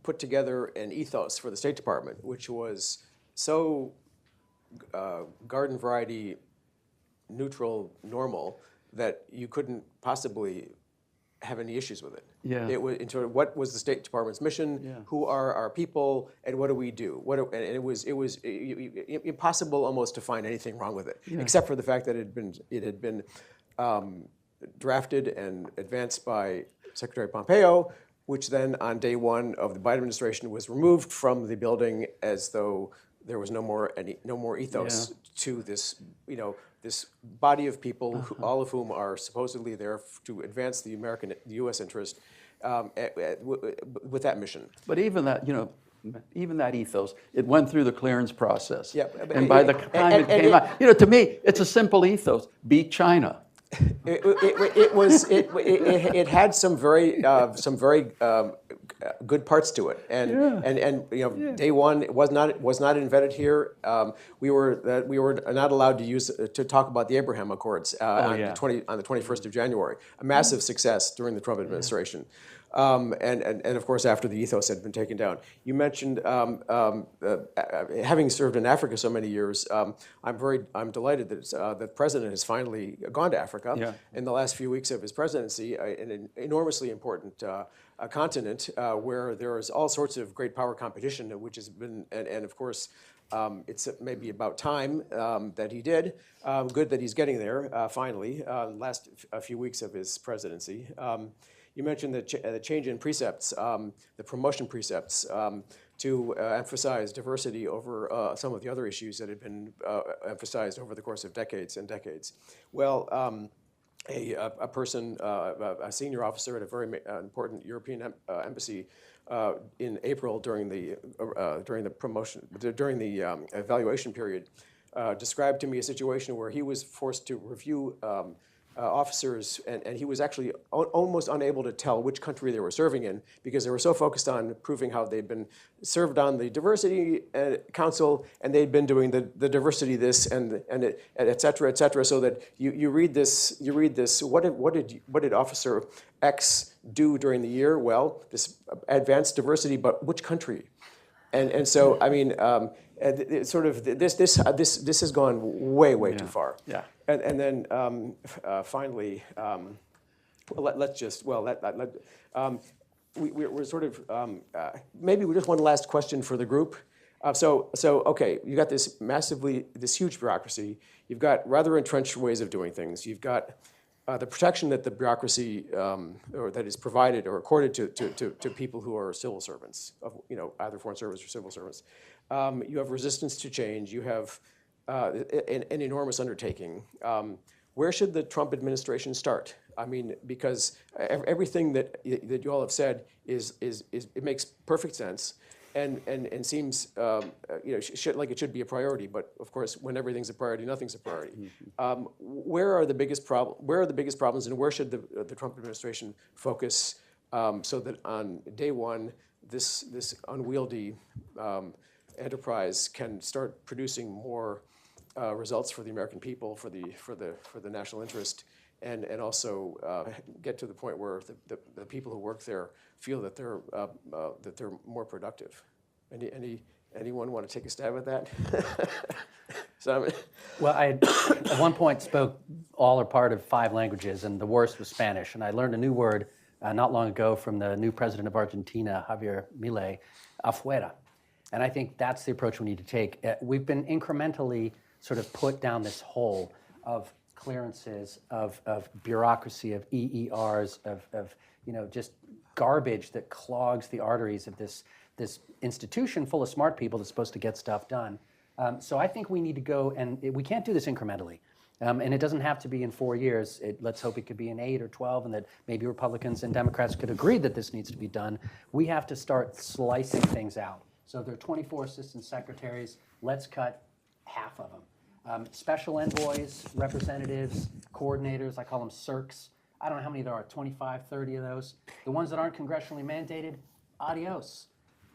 put together an ethos for the State Department, which was so garden variety, neutral, normal that you couldn't possibly have any issues with it. Yeah. It was into what was the State Department's mission? Yeah. Who are our people, and what do we do? And it was impossible almost to find anything wrong with it, except for the fact that it had been drafted and advanced by Secretary Pompeo, which then on day one of the Biden administration was removed from the building as though there was no more ethos to this this body of people, all of whom are supposedly there to advance the U.S. interest with that mission. But even that, even that ethos, it went through the clearance process. Yeah, and by the time it came out, to me, it's a simple ethos: beat China. It had some very good parts to it, and day one it was not invented here. We were not allowed to talk about the Abraham Accords on the 21st of January, a massive success during the Trump administration. And of course, after the ethos had been taken down. You mentioned having served in Africa so many years. I'm delighted that the president has finally gone to Africa in the last few weeks of his presidency, in an enormously important continent where there is all sorts of great power competition, which has been, and of course, it's maybe about time that he did. Good that he's getting there finally. Last few weeks of his presidency. You mentioned the change in precepts, the promotion precepts, to emphasize diversity over some of the other issues that had been emphasized over the course of decades and decades. Well, a person, a senior officer at a very important European embassy in April during the evaluation period, described to me a situation where he was forced to review officers, and he was actually almost unable to tell which country they were serving in because they were so focused on proving how they'd been served on the diversity council and they'd been doing the diversity this and et cetera, so that you read this. What did Officer X do during the year? Well, this advanced diversity, but which country? And so I mean. Sort of this has gone way too far. Yeah. And then finally, we're sort of maybe just one last question for the group. So okay, you got this huge bureaucracy. You've got rather entrenched ways of doing things. You've got the protection that the bureaucracy or that is provided or accorded to people who are civil servants, of either foreign service or civil servants. You have resistance to change. You have an enormous undertaking. Where should the Trump administration start? I mean, because everything that you all have said it makes perfect sense, and seems like it should be a priority. But of course, when everything's a priority, nothing's a priority. Where are the biggest problems, and where should the Trump administration focus so that on day one, this unwieldy enterprise can start producing more results for the American people, for the national interest, and also get to the point where the people who work there feel that they're more productive. Anyone want to take a stab at that? So, Well, I at one point spoke all or part of 5 languages, and the worst was Spanish. And I learned a new word not long ago from the new president of Argentina, Javier Milei, afuera. And I think that's the approach we need to take. We've been incrementally sort of put down this hole of clearances, of bureaucracy, of EERs, of just garbage that clogs the arteries of this institution full of smart people that's supposed to get stuff done. So I think we need to go, and we can't do this incrementally. And it doesn't have to be in 4 years. Let's hope it could be in 8 or 12, and that maybe Republicans and Democrats could agree that this needs to be done. We have to start slicing things out. So if there are 24 assistant secretaries, let's cut half of them. Special envoys, representatives, coordinators, I call them CERCs. I don't know how many there are, 25, 30 of those. The ones that aren't congressionally mandated, adios.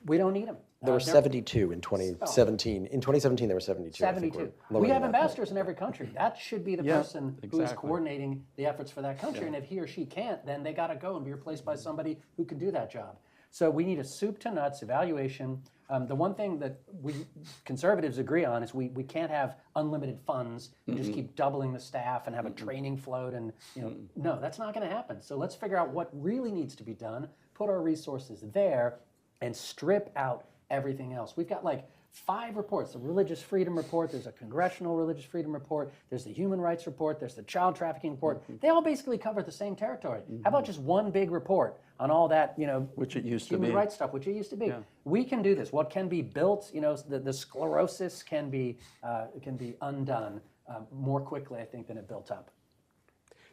We don't need them. There were 72 in 2017. In 2017, there were 72. 72. We have ambassadors in every country. That should be the person who is coordinating the efforts for that country. And if he or she can't, then they got to go and be replaced by somebody who can do that job. So we need a soup to nuts evaluation. The one thing that we conservatives agree on is we can't have unlimited funds and just keep doubling the staff and have a training float. And no, that's not going to happen. So let's figure out what really needs to be done, put our resources there, and strip out everything else. We've got like 5 reports: the Religious Freedom Report, there's a Congressional Religious Freedom Report, there's the Human Rights Report, there's the Child Trafficking Report. They all basically cover the same territory. How about just one big report on all that, which it used to human be. rights stuff, which it used to be? We can do this. What can be built, the sclerosis can be undone more quickly, I think, than it built up.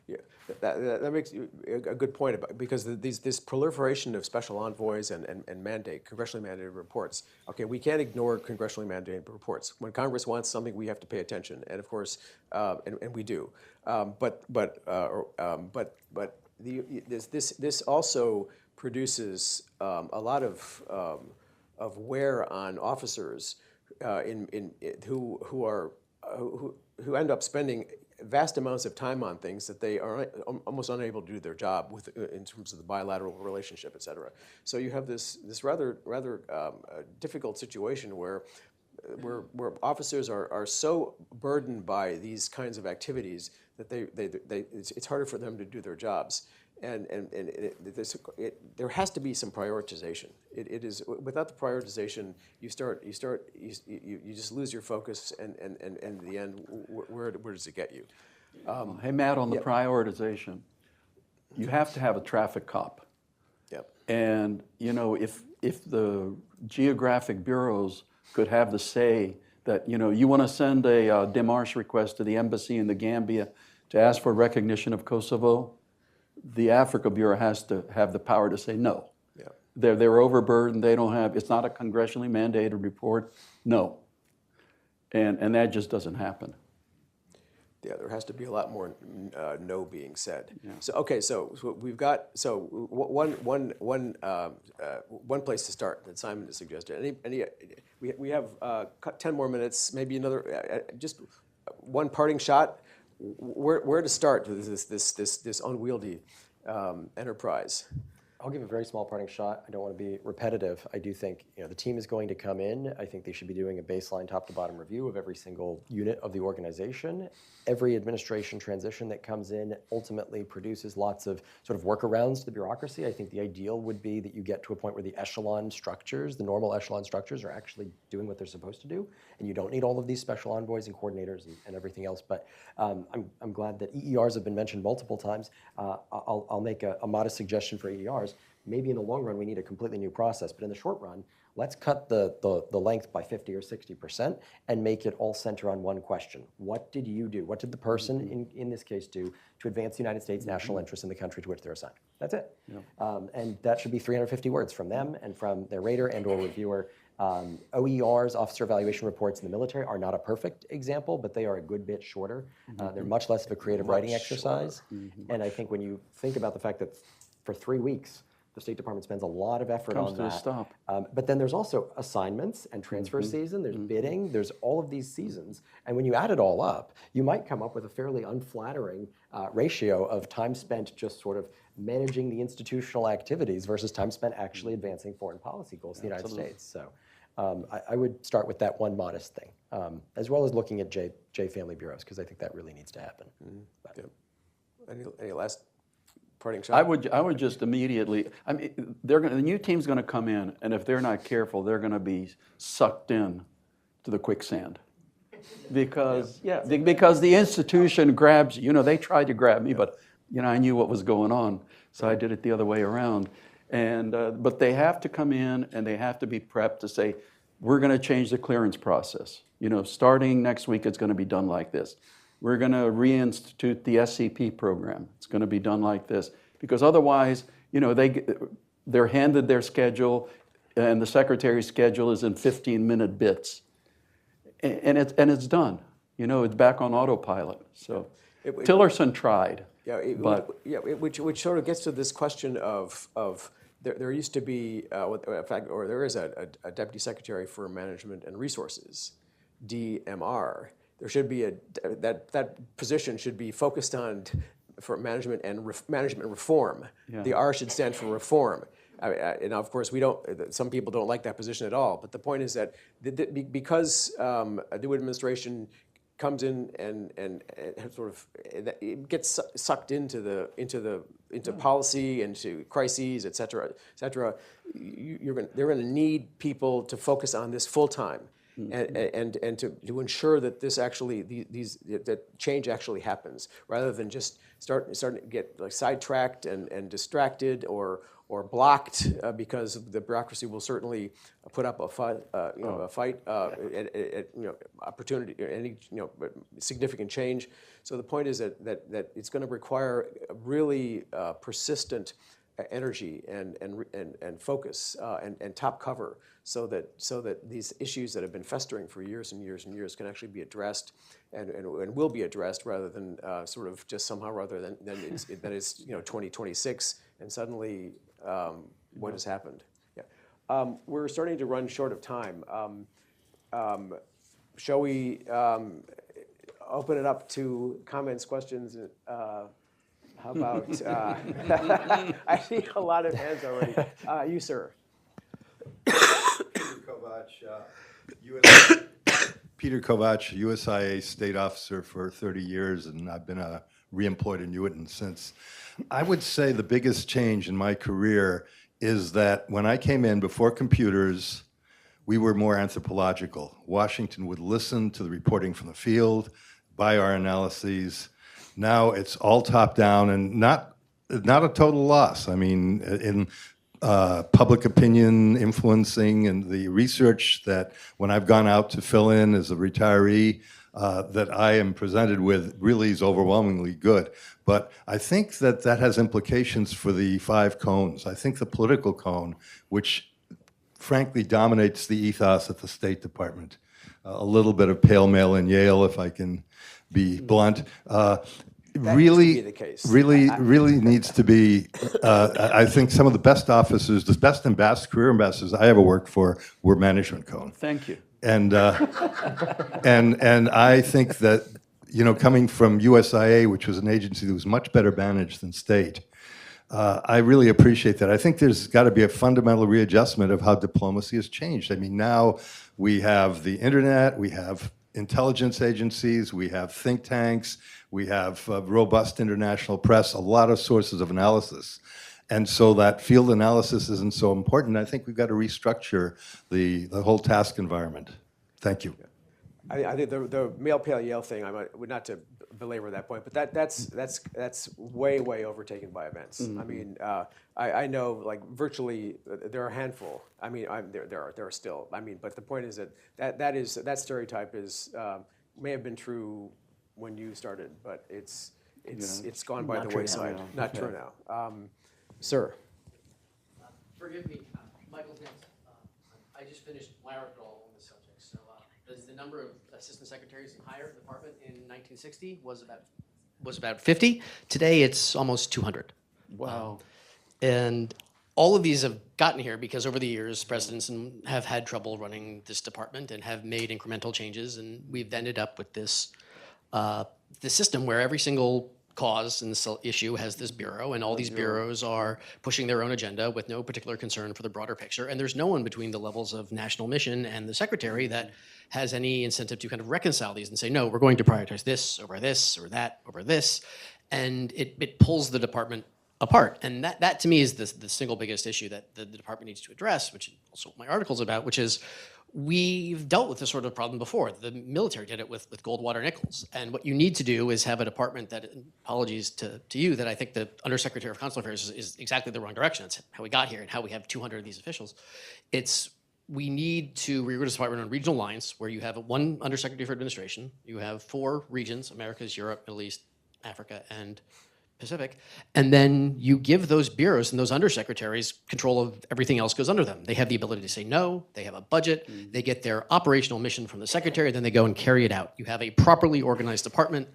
yeah, that makes a good point about, because this proliferation of special envoys and congressionally mandated reports. Okay, we can't ignore congressionally mandated reports. When Congress wants something, we have to pay attention, and of course, and we do. This also produces a lot of wear on officers who end up spending vast amounts of time on things that they are almost unable to do their job with in terms of the bilateral relationship, et cetera. So you have this rather difficult situation where officers are so burdened by these kinds of activities that it's harder for them to do their jobs. And there has to be some prioritization. It is without the prioritization, you just lose your focus, and in the end, where does it get you? Hey, Matt, on the prioritization, you have to have a traffic cop. Yep. And if the geographic bureaus could have the say that you want to send a démarche request to the embassy in the Gambia to ask for recognition of Kosovo, the Africa Bureau has to have the power to say no. Yeah. They're overburdened. They don't have. It's not a congressionally mandated report. No. And that just doesn't happen. Yeah, there has to be a lot more no being said. Yeah. So okay, so we've got one place to start that Simon has suggested. We have 10 more minutes, maybe another just one parting shot. Where to start with this unwieldy enterprise? I'll give a very small parting shot. I don't want to be repetitive. I do think the team is going to come in. I think they should be doing a baseline top-to-bottom review of every single unit of the organization. Every administration transition that comes in ultimately produces lots of sort of workarounds to the bureaucracy. I think the ideal would be that you get to a point where the echelon structures, the normal echelon structures, are actually doing what they're supposed to do, and you don't need all of these special envoys and coordinators and everything else. But I'm glad that EERs have been mentioned multiple times. I'll make a modest suggestion for EERs. Maybe in the long run, we need a completely new process, but in the short run, let's cut the length by 50 or 60% and make it all center on one question. What did you do? What did the person in this case do to advance the United States national interests in the country to which they're assigned? That's it. Yeah. And that should be 350 words from them and from their rater and or reviewer. OERs, officer evaluation reports in the military, are not a perfect example, but they are a good bit shorter. They're much less of a creative writing exercise. And I think when you think about the fact that for 3 weeks, the State Department spends a lot of effort on that. Comes to a stop. But then there's also assignments and transfer season, there's bidding, there's all of these seasons. And when you add it all up, you might come up with a fairly unflattering ratio of time spent just sort of managing the institutional activities versus time spent actually advancing foreign policy goals in the United States. So I would start with that one modest thing, as well as looking at J family bureaus, because I think that really needs to happen. But- Yeah. Any last parting shot? I would just immediately, I mean, the new team's going to come in, and if they're not careful, they're going to be sucked in to the quicksand. Because, because the institution grabs, they tried to grab me, but, I knew what was going on, so I did it the other way around. And, but they have to come in, and they have to be prepped to say, we're going to change the clearance process. Starting next week, it's going to be done like this. We're going to reinstitute the SCP program. It's going to be done like this. Because otherwise, they're handed their schedule, and the secretary's schedule is in 15-minute bits. And it's done. It's back on autopilot. So Tillerson tried. Yeah, which sort of gets to this question of there used to be, in fact, or there is a Deputy Secretary for Management and Resources, DMR. There should be that position should be focused on for management and management reform. Yeah. The R should stand for reform. And of course, some people don't like that position at all. But the point is that because a new administration comes in and sort of it gets sucked into policy, into crises, et cetera, they're going to need people to focus on this full time. And to ensure that this actually that change actually happens, rather than just starting to get like sidetracked and distracted or blocked because the bureaucracy will certainly put up a fight, opportunity, any significant change. So the point is that it's going to require a really persistent energy and focus and top cover, so that these issues that have been festering for years and years and years can actually be addressed and will be addressed, rather than sort of just somehow rather than that is 2026 and suddenly what has happened. Yeah, we're starting to run short of time. Shall we open it up to comments, questions? How about, I see a lot of hands already. You, sir. Peter Kovach, USIA state officer for 30 years, and I've been reemployed in Newton since. I would say the biggest change in my career is that when I came in before computers, we were more anthropological. Washington would listen to the reporting from the field, buy our analyses. Now it's all top down, and not a total loss. I mean, in public opinion influencing and the research that when I've gone out to fill in as a retiree that I am presented with really is overwhelmingly good. But I think that has implications for the 5 cones. I think the political cone, which frankly dominates the ethos at the State Department, a little bit of pale male in Yale, if I can be blunt, really needs to be. I think some of the best officers, the best career ambassadors I ever worked for, were management cone. Thank you. And and I think that coming from USIA, which was an agency that was much better managed than state, I really appreciate that. I think there's got to be a fundamental readjustment of how diplomacy has changed. I mean, now we have the internet, we have intelligence agencies, we have think tanks, we have robust international press, a lot of sources of analysis. And so that field analysis isn't so important. I think we've got to restructure the whole task environment. Thank you. I think the male pale Yale thing, would not to belabor that point, but that's way overtaken by events. Mm-hmm. I mean, I know like virtually there are a handful. I mean, there are still. I mean, but the point is that stereotype may have been true when you started, but it's gone by the wayside. Not true now. Sir. Forgive me, Michael Dent. I just finished my article on this subject. So the number of assistant secretaries in higher department in 1960 was about 50. Today it's almost 200. Wow. And all of these have gotten here because over the years presidents have had trouble running this department and have made incremental changes, and we've ended up with this system where every single cause and this issue has this bureau, and all these bureaus are pushing their own agenda with no particular concern for the broader picture. And there's no one between the levels of national mission and the secretary that has any incentive to kind of reconcile these and say, no, we're going to prioritize this or that over this. And it pulls the department apart. And that to me is the single biggest issue that the department needs to address, which is also what my article's about, which is we've dealt with this sort of problem before. The military did it with Goldwater Nichols. And what you need to do is have a department that, apologies to you, that I think the Undersecretary of Consular Affairs is exactly the wrong direction. It's how we got here and how we have 200 of these officials. We need to reorganize the department on regional lines where you have one Undersecretary for Administration, you have 4 regions, Americas, Europe, Middle East, Africa, and Pacific, and then you give those bureaus and those undersecretaries control of everything else goes under them. They have the ability to say no, they have a budget, they get their operational mission from the secretary, then they go and carry it out. You have a properly organized department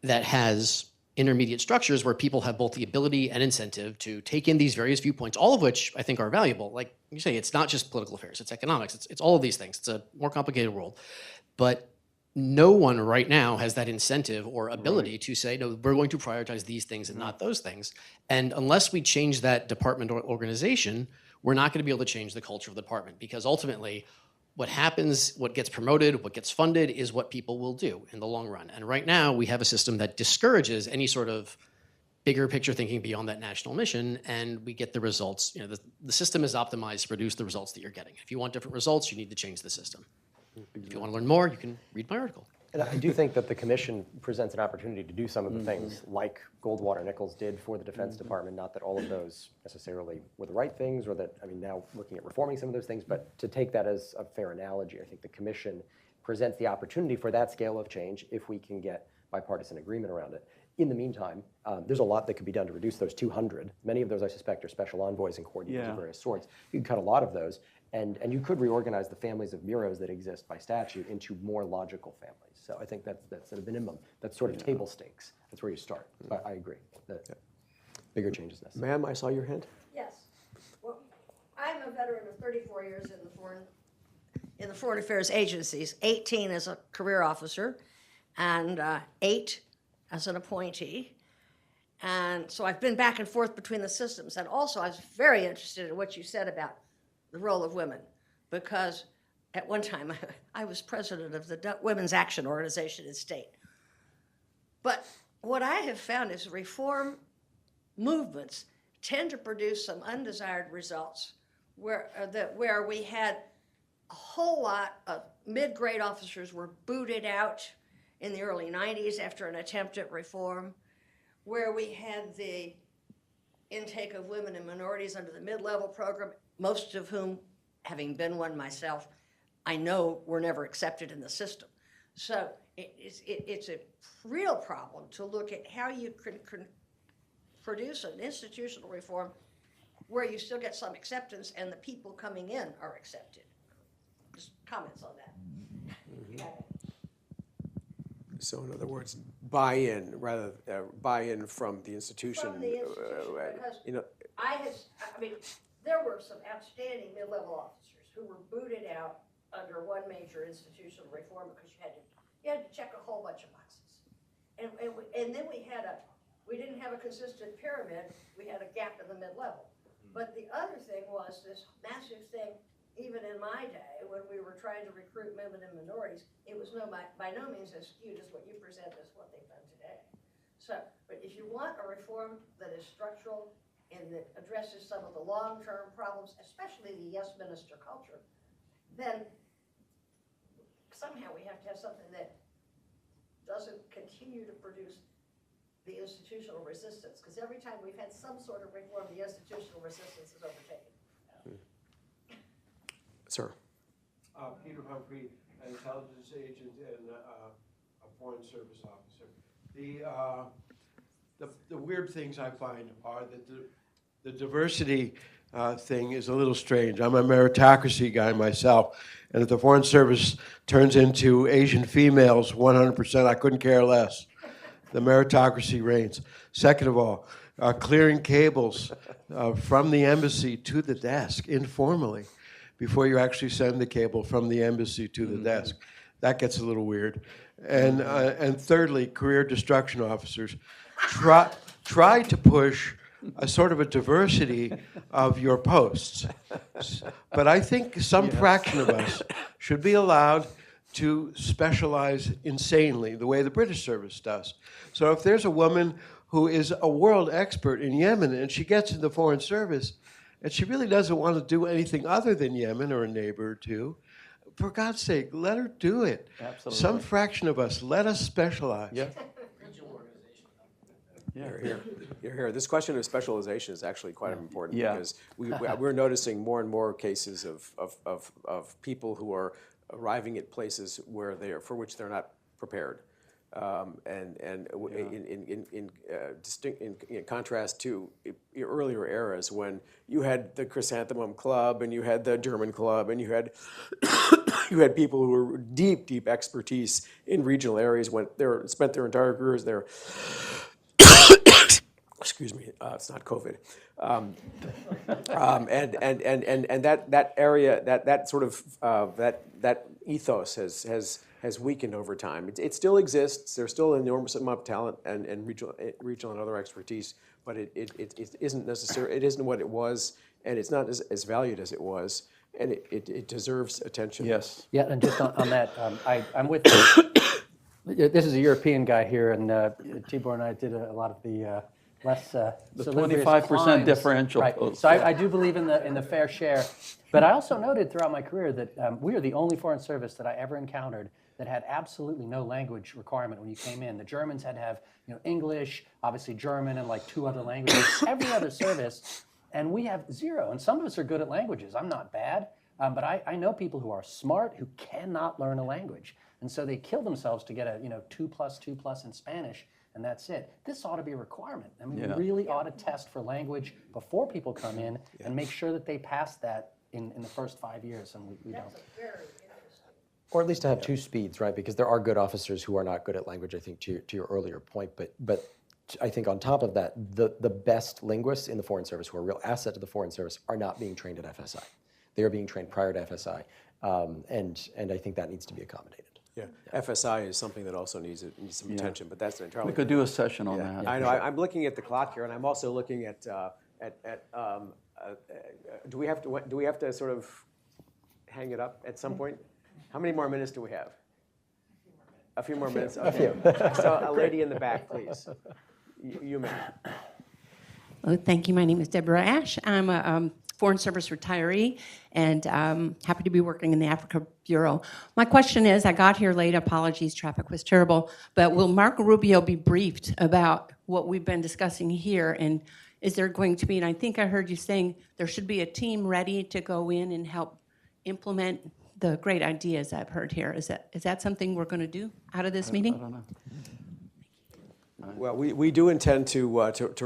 that has intermediate structures where people have both the ability and incentive to take in these various viewpoints, all of which I think are valuable. Like you say, it's not just political affairs, it's economics, it's all of these things. It's a more complicated world. But no one right now has that incentive or ability to say, no, we're going to prioritize these things and not those things. And unless we change that department or organization, we're not going to be able to change the culture of the department, because ultimately what happens, what gets promoted, what gets funded is what people will do in the long run. And right now we have a system that discourages any sort of bigger picture thinking beyond that national mission, and we get the results. You know, the system is optimized to produce the results that you're getting. If you want different results, you need to change the system. If you want to learn more, you can read my article. And I do think that the commission presents an opportunity to do some of the things like Goldwater Nichols did for the Defense Department. Not that all of those necessarily were the right things, or that, I mean, now looking at reforming some of those things, but to take that as a fair analogy, I think the commission presents the opportunity for that scale of change if we can get bipartisan agreement around it. In the meantime, there's a lot that could be done to reduce those 200. Many of those, I suspect, are special envoys and coordinators of various sorts. You could cut a lot of those, and you could reorganize the families of bureaus that exist by statute into more logical families. So I think that's a minimum. That's sort of table stakes. That's where you start. But I agree that bigger changes necessary. Ma'am, I saw your hand. Yes. Well, I'm a veteran of 34 years in the foreign affairs agencies, 18 as a career officer, and 8 as an appointee. And so I've been back and forth between the systems. And also I was very interested in what you said about the role of women, because at one time I was president of the Women's Action Organization in state. But what I have found is reform movements tend to produce some undesired results where we had a whole lot of mid-grade officers were booted out in the early 90s after an attempt at reform, where we had the intake of women and minorities under the mid-level program, most of whom, having been one myself, I know were never accepted in the system. So it's a real problem to look at how you can produce an institutional reform where you still get some acceptance and the people coming in are accepted. Just comments on that. Yeah. So in other words, buy-in rather buy-in from the institution. From the institution, because you know, I mean, there were some outstanding mid-level officers who were booted out under one major institutional reform because you had to check a whole bunch of boxes, and then we didn't have a consistent pyramid. We had a gap in the mid-level. But the other thing was this massive thing. Even in my day, when we were trying to recruit women and minorities, it was by no means as skewed as what you present as what they've done today. So, but if you want a reform that is structural and that addresses some of the long-term problems, especially the yes minister culture, then somehow we have to have something that doesn't continue to produce the institutional resistance, because every time we've had some sort of reform, the institutional resistance is overtaken. sir. Peter Humphrey, an intelligence agent and a foreign service officer. The weird things I find are that the diversity thing is a little strange. I'm a meritocracy guy myself, and if the Foreign Service turns into Asian females 100%, I couldn't care less. The meritocracy reigns. Second of all, clearing cables from the embassy to the desk informally before you actually send the cable from the embassy to the desk. That gets a little weird. And thirdly, career destruction officers. try to push a sort of a diversity of your posts. But I think some fraction of us should be allowed to specialize insanely, the way the British service does. So if there's a woman who is a world expert in Yemen and she gets in the Foreign Service and she really doesn't want to do anything other than Yemen or a neighbor or two, for God's sake, let her do it. Absolutely. Some fraction of us, let us specialize. Yeah. You're here. This question of specialization is actually quite important Yeah. because we're noticing more and more cases of people who are arriving at places where for which they're not prepared. In contrast to earlier eras when you had the Chrysanthemum Club and you had the German Club and you had you had people who were deep expertise in regional areas, spent their entire careers there. Excuse me, it's not COVID. And that area, that sort of that ethos has weakened over time. It still exists. There's still an enormous amount of talent and regional and other expertise, but it isn't necessary. It isn't what it was, and it's not as valued as it was, and it deserves attention. Yes. Yeah, and just on that, I'm with this is a European guy here, and Tibor and I did a lot of the less The salubrious 25% climbs. differential. Right. So I do believe in the fair share, but I also noted throughout my career that we are the only foreign service that I ever encountered that had absolutely no language requirement when you came in. The Germans had to have English, obviously German, and like 2 other languages. Every other service, and we have 0. And some of us are good at languages. I'm not bad, but I know people who are smart who cannot learn a language, and so they kill themselves to get a 2+2+ in Spanish. And that's it. This ought to be a requirement. I mean, Yeah. we really ought to test for language before people come in and make sure that they pass that in the first 5 years, and we don't. Or at least to have 2 speeds, right? Because there are good officers who are not good at language, I think, to your earlier point. But I think on top of that, the best linguists in the Foreign Service who are a real asset to the Foreign Service are not being trained at FSI. They are being trained prior to FSI. And I think that needs to be accommodated. Yeah. FSI is something that also needs some attention, but that's an entirely. We could do a session on that. I know. I'm looking at the clock here, and I'm also looking at do we have to sort of hang it up at some point? How many more minutes do we have? A few more minutes. Okay. So a lady in the back, please. You may. Oh, thank you. My name is Deborah Ash. I'm a Foreign Service retiree and happy to be working in the Africa Bureau. My question is, I got here late, apologies, traffic was terrible, but will Marco Rubio be briefed about what we've been discussing here? And is there going to be, and I think I heard you saying there should be a team ready to go in and help implement the great ideas I've heard here. Is that something we're going to do out of this meeting? I don't know. Well, we do intend to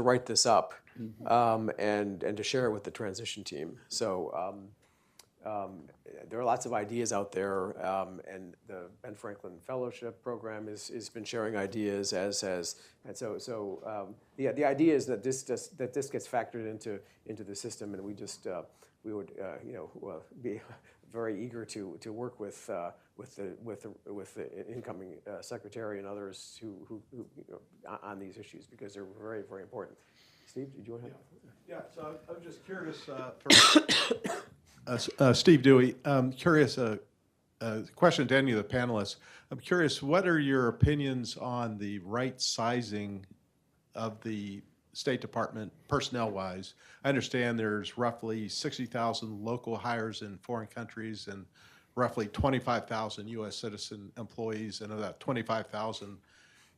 write this up and to share it with the transition team. So there are lots of ideas out there, and the Ben Franklin Fellowship Program has been sharing ideas, as has, and so the idea is that this gets factored into the system, and we would be very eager to work with the incoming secretary and others who on these issues, because they're very, very important. Steve, did you want to? Yeah, so I'm just curious Steve Dewey, curious, question to any of the panelists. I'm curious, what are your opinions on the right sizing of the State Department personnel-wise? I understand there's roughly 60,000 local hires in foreign countries and roughly 25,000 U.S. citizen employees, and of that 25,000,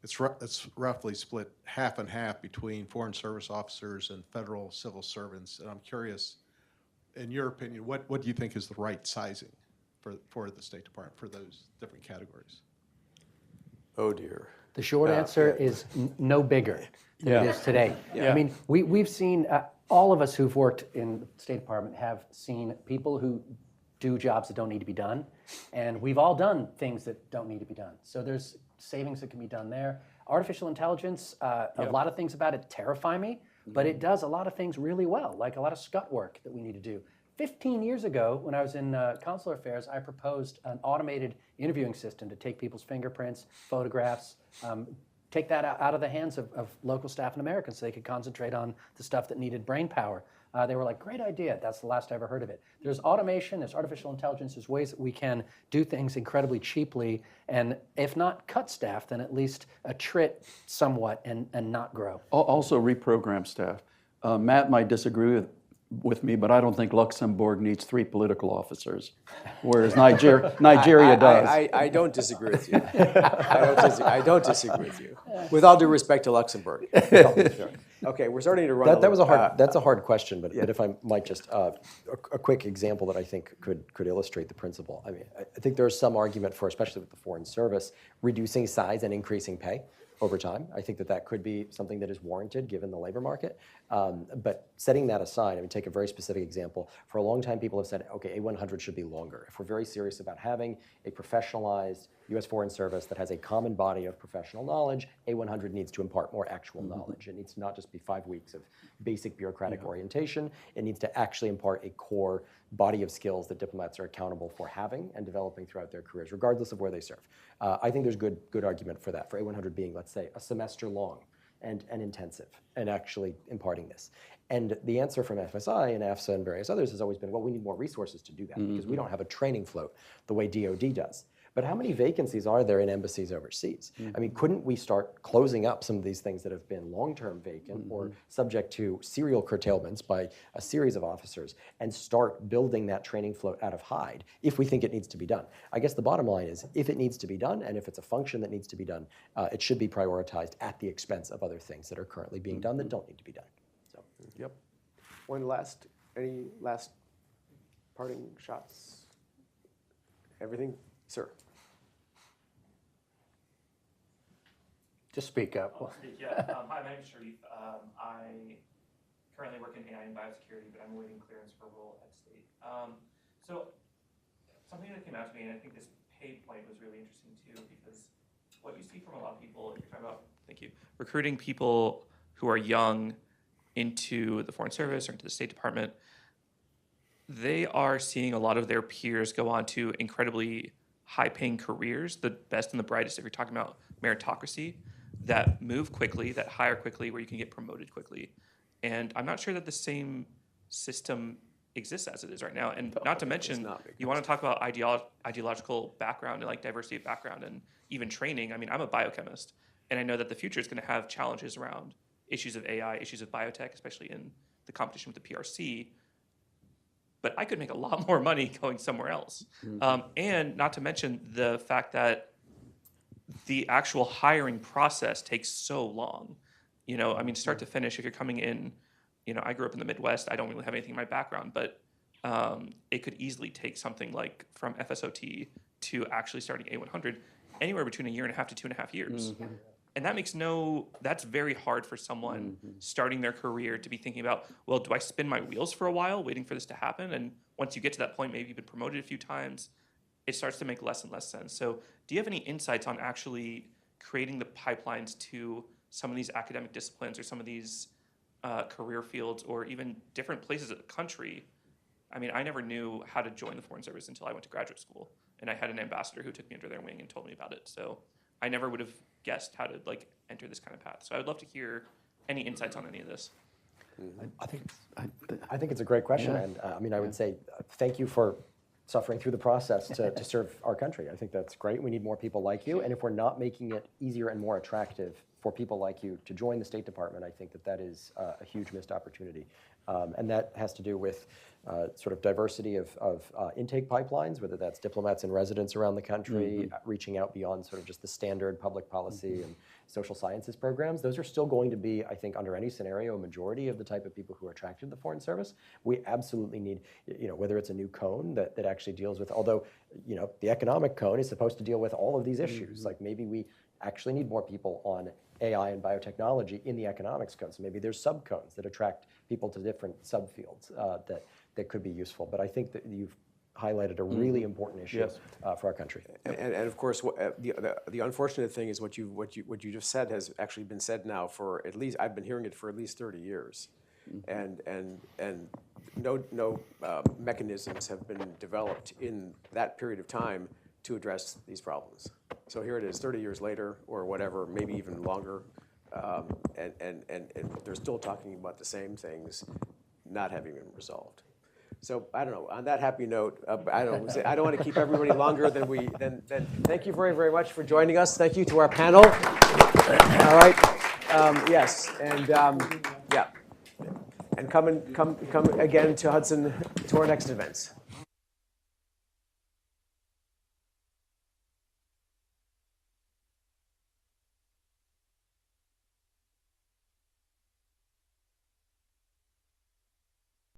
it's roughly split half and half between Foreign Service officers and federal civil servants. And I'm curious, in your opinion, what do you think is the right sizing for the State Department for those different categories? Oh dear. The short answer is no bigger than it is today. Yeah. I mean, we've seen, all of us who've worked in the State Department have seen people who do jobs that don't need to be done, and we've all done things that don't need to be done. So there's savings that can be done there. Artificial intelligence, a lot of things about it terrify me, but it does a lot of things really well, like a lot of scut work that we need to do. 15 years ago, when I was in consular affairs, I proposed an automated interviewing system to take people's fingerprints, photographs, take that out of the hands of local staff and Americans so they could concentrate on the stuff that needed brain power. They were like, great idea. That's the last I ever heard of it. There's automation, there's artificial intelligence, there's ways that we can do things incredibly cheaply and if not cut staff, then at least attrit somewhat and not grow. Also reprogram staff. Matt might disagree with me, but I don't think Luxembourg needs 3 political officers, whereas Nigeria does. I don't disagree with you. I don't disagree with you. With all due respect to Luxembourg. Okay, we're starting to run. That's a hard question, but if I might just a quick example that I think could illustrate the principle. I mean, I think there's some argument for, especially with the Foreign Service, reducing size and increasing pay over time. I think that could be something that is warranted given the labor market. But setting that aside, I mean, take a very specific example. For a long time, people have said, okay, A100 should be longer. If we're very serious about having a professionalized U.S. Foreign Service that has a common body of professional knowledge, A100 needs to impart more actual knowledge. It needs to not just be 5 weeks of basic bureaucratic orientation. It needs to actually impart a core body of skills that diplomats are accountable for having and developing throughout their careers, regardless of where they serve. I think there's good argument for that, for A100 being, let's say, a semester long and intensive, and actually imparting this. And the answer from FSI and AFSA and various others has always been, well, we need more resources to do that because we don't have a training float the way DoD does. But how many vacancies are there in embassies overseas? I mean, couldn't we start closing up some of these things that have been long-term vacant or subject to serial curtailments by a series of officers and start building that training float out of Hyde if we think it needs to be done? I guess the bottom line is, if it needs to be done and if it's a function that needs to be done, it should be prioritized at the expense of other things that are currently being done that don't need to be done. So. Yep. Any last parting shots? Everything? Sir. Just speak up. I'll speak, yeah. Hi, my name is Sharif. I currently work in AI and biosecurity, but I'm awaiting clearance for a role at state. So something that came out to me, and I think this pay point was really interesting too, because what you see from a lot of people, if you're talking about, thank you, recruiting people who are young into the Foreign Service or into the State Department, they are seeing a lot of their peers go on to incredibly high-paying careers, the best and the brightest, if you're talking about meritocracy, that move quickly, that hire quickly, where you can get promoted quickly. And I'm not sure that the same system exists as it is right now. And not to mention, you want to talk about ideological background and like diversity of background and even training. I mean, I'm a biochemist, and I know that the future is going to have challenges around issues of AI, issues of biotech, especially in the competition with the PRC. But I could make a lot more money going somewhere else. And not to mention the fact that the actual hiring process takes so long. You know, I mean, start to finish, if you're coming in, you know, I grew up in the Midwest, I don't really have anything in my background, but it could easily take something like from FSOT to actually starting A100, anywhere between 1.5 to 2.5 years. And that that's very hard for someone starting their career to be thinking about, well, do I spin my wheels for a while waiting for this to happen? And once you get to that point, maybe you've been promoted a few times, it starts to make less and less sense. So do you have any insights on actually creating the pipelines to some of these academic disciplines or some of these career fields or even different places of the country? I mean, I never knew how to join the Foreign Service until I went to graduate school. And I had an ambassador who took me under their wing and told me about it. So I never would have guessed how to like enter this kind of path. So I would love to hear any insights on any of this. I think it's a great question, and I mean, I would say thank you for suffering through the process to serve our country. I think that's great. We need more people like you, and if we're not making it easier and more attractive for people like you to join the State Department, I think that is a huge missed opportunity. And that has to do with sort of diversity of intake pipelines, whether that's diplomats and residents around the country, reaching out beyond sort of just the standard public policy and social sciences programs. Those are still going to be, I think, under any scenario, a majority of the type of people who are attracted to the Foreign Service. We absolutely need, you know, whether it's a new cone that actually deals with, although, you know, the economic cone is supposed to deal with all of these issues. Like maybe we actually need more people on AI and biotechnology in the economics cone. So maybe there's subcones that attract people to different subfields that could be useful. But I think that you've highlighted a really important issue for our country. And of course, the unfortunate thing is what you just said has actually been said now for at least, I've been hearing it for at least 30 years, and no mechanisms have been developed in that period of time to address these problems. So here it is, 30 years later, or whatever, maybe even longer, and they're still talking about the same things, not having been resolved. So I don't know. On that happy note, I don't want to keep everybody longer than thank you very, very much for joining us. Thank you to our panel. All right. Yes, and yeah, and come again to Hudson to our next events.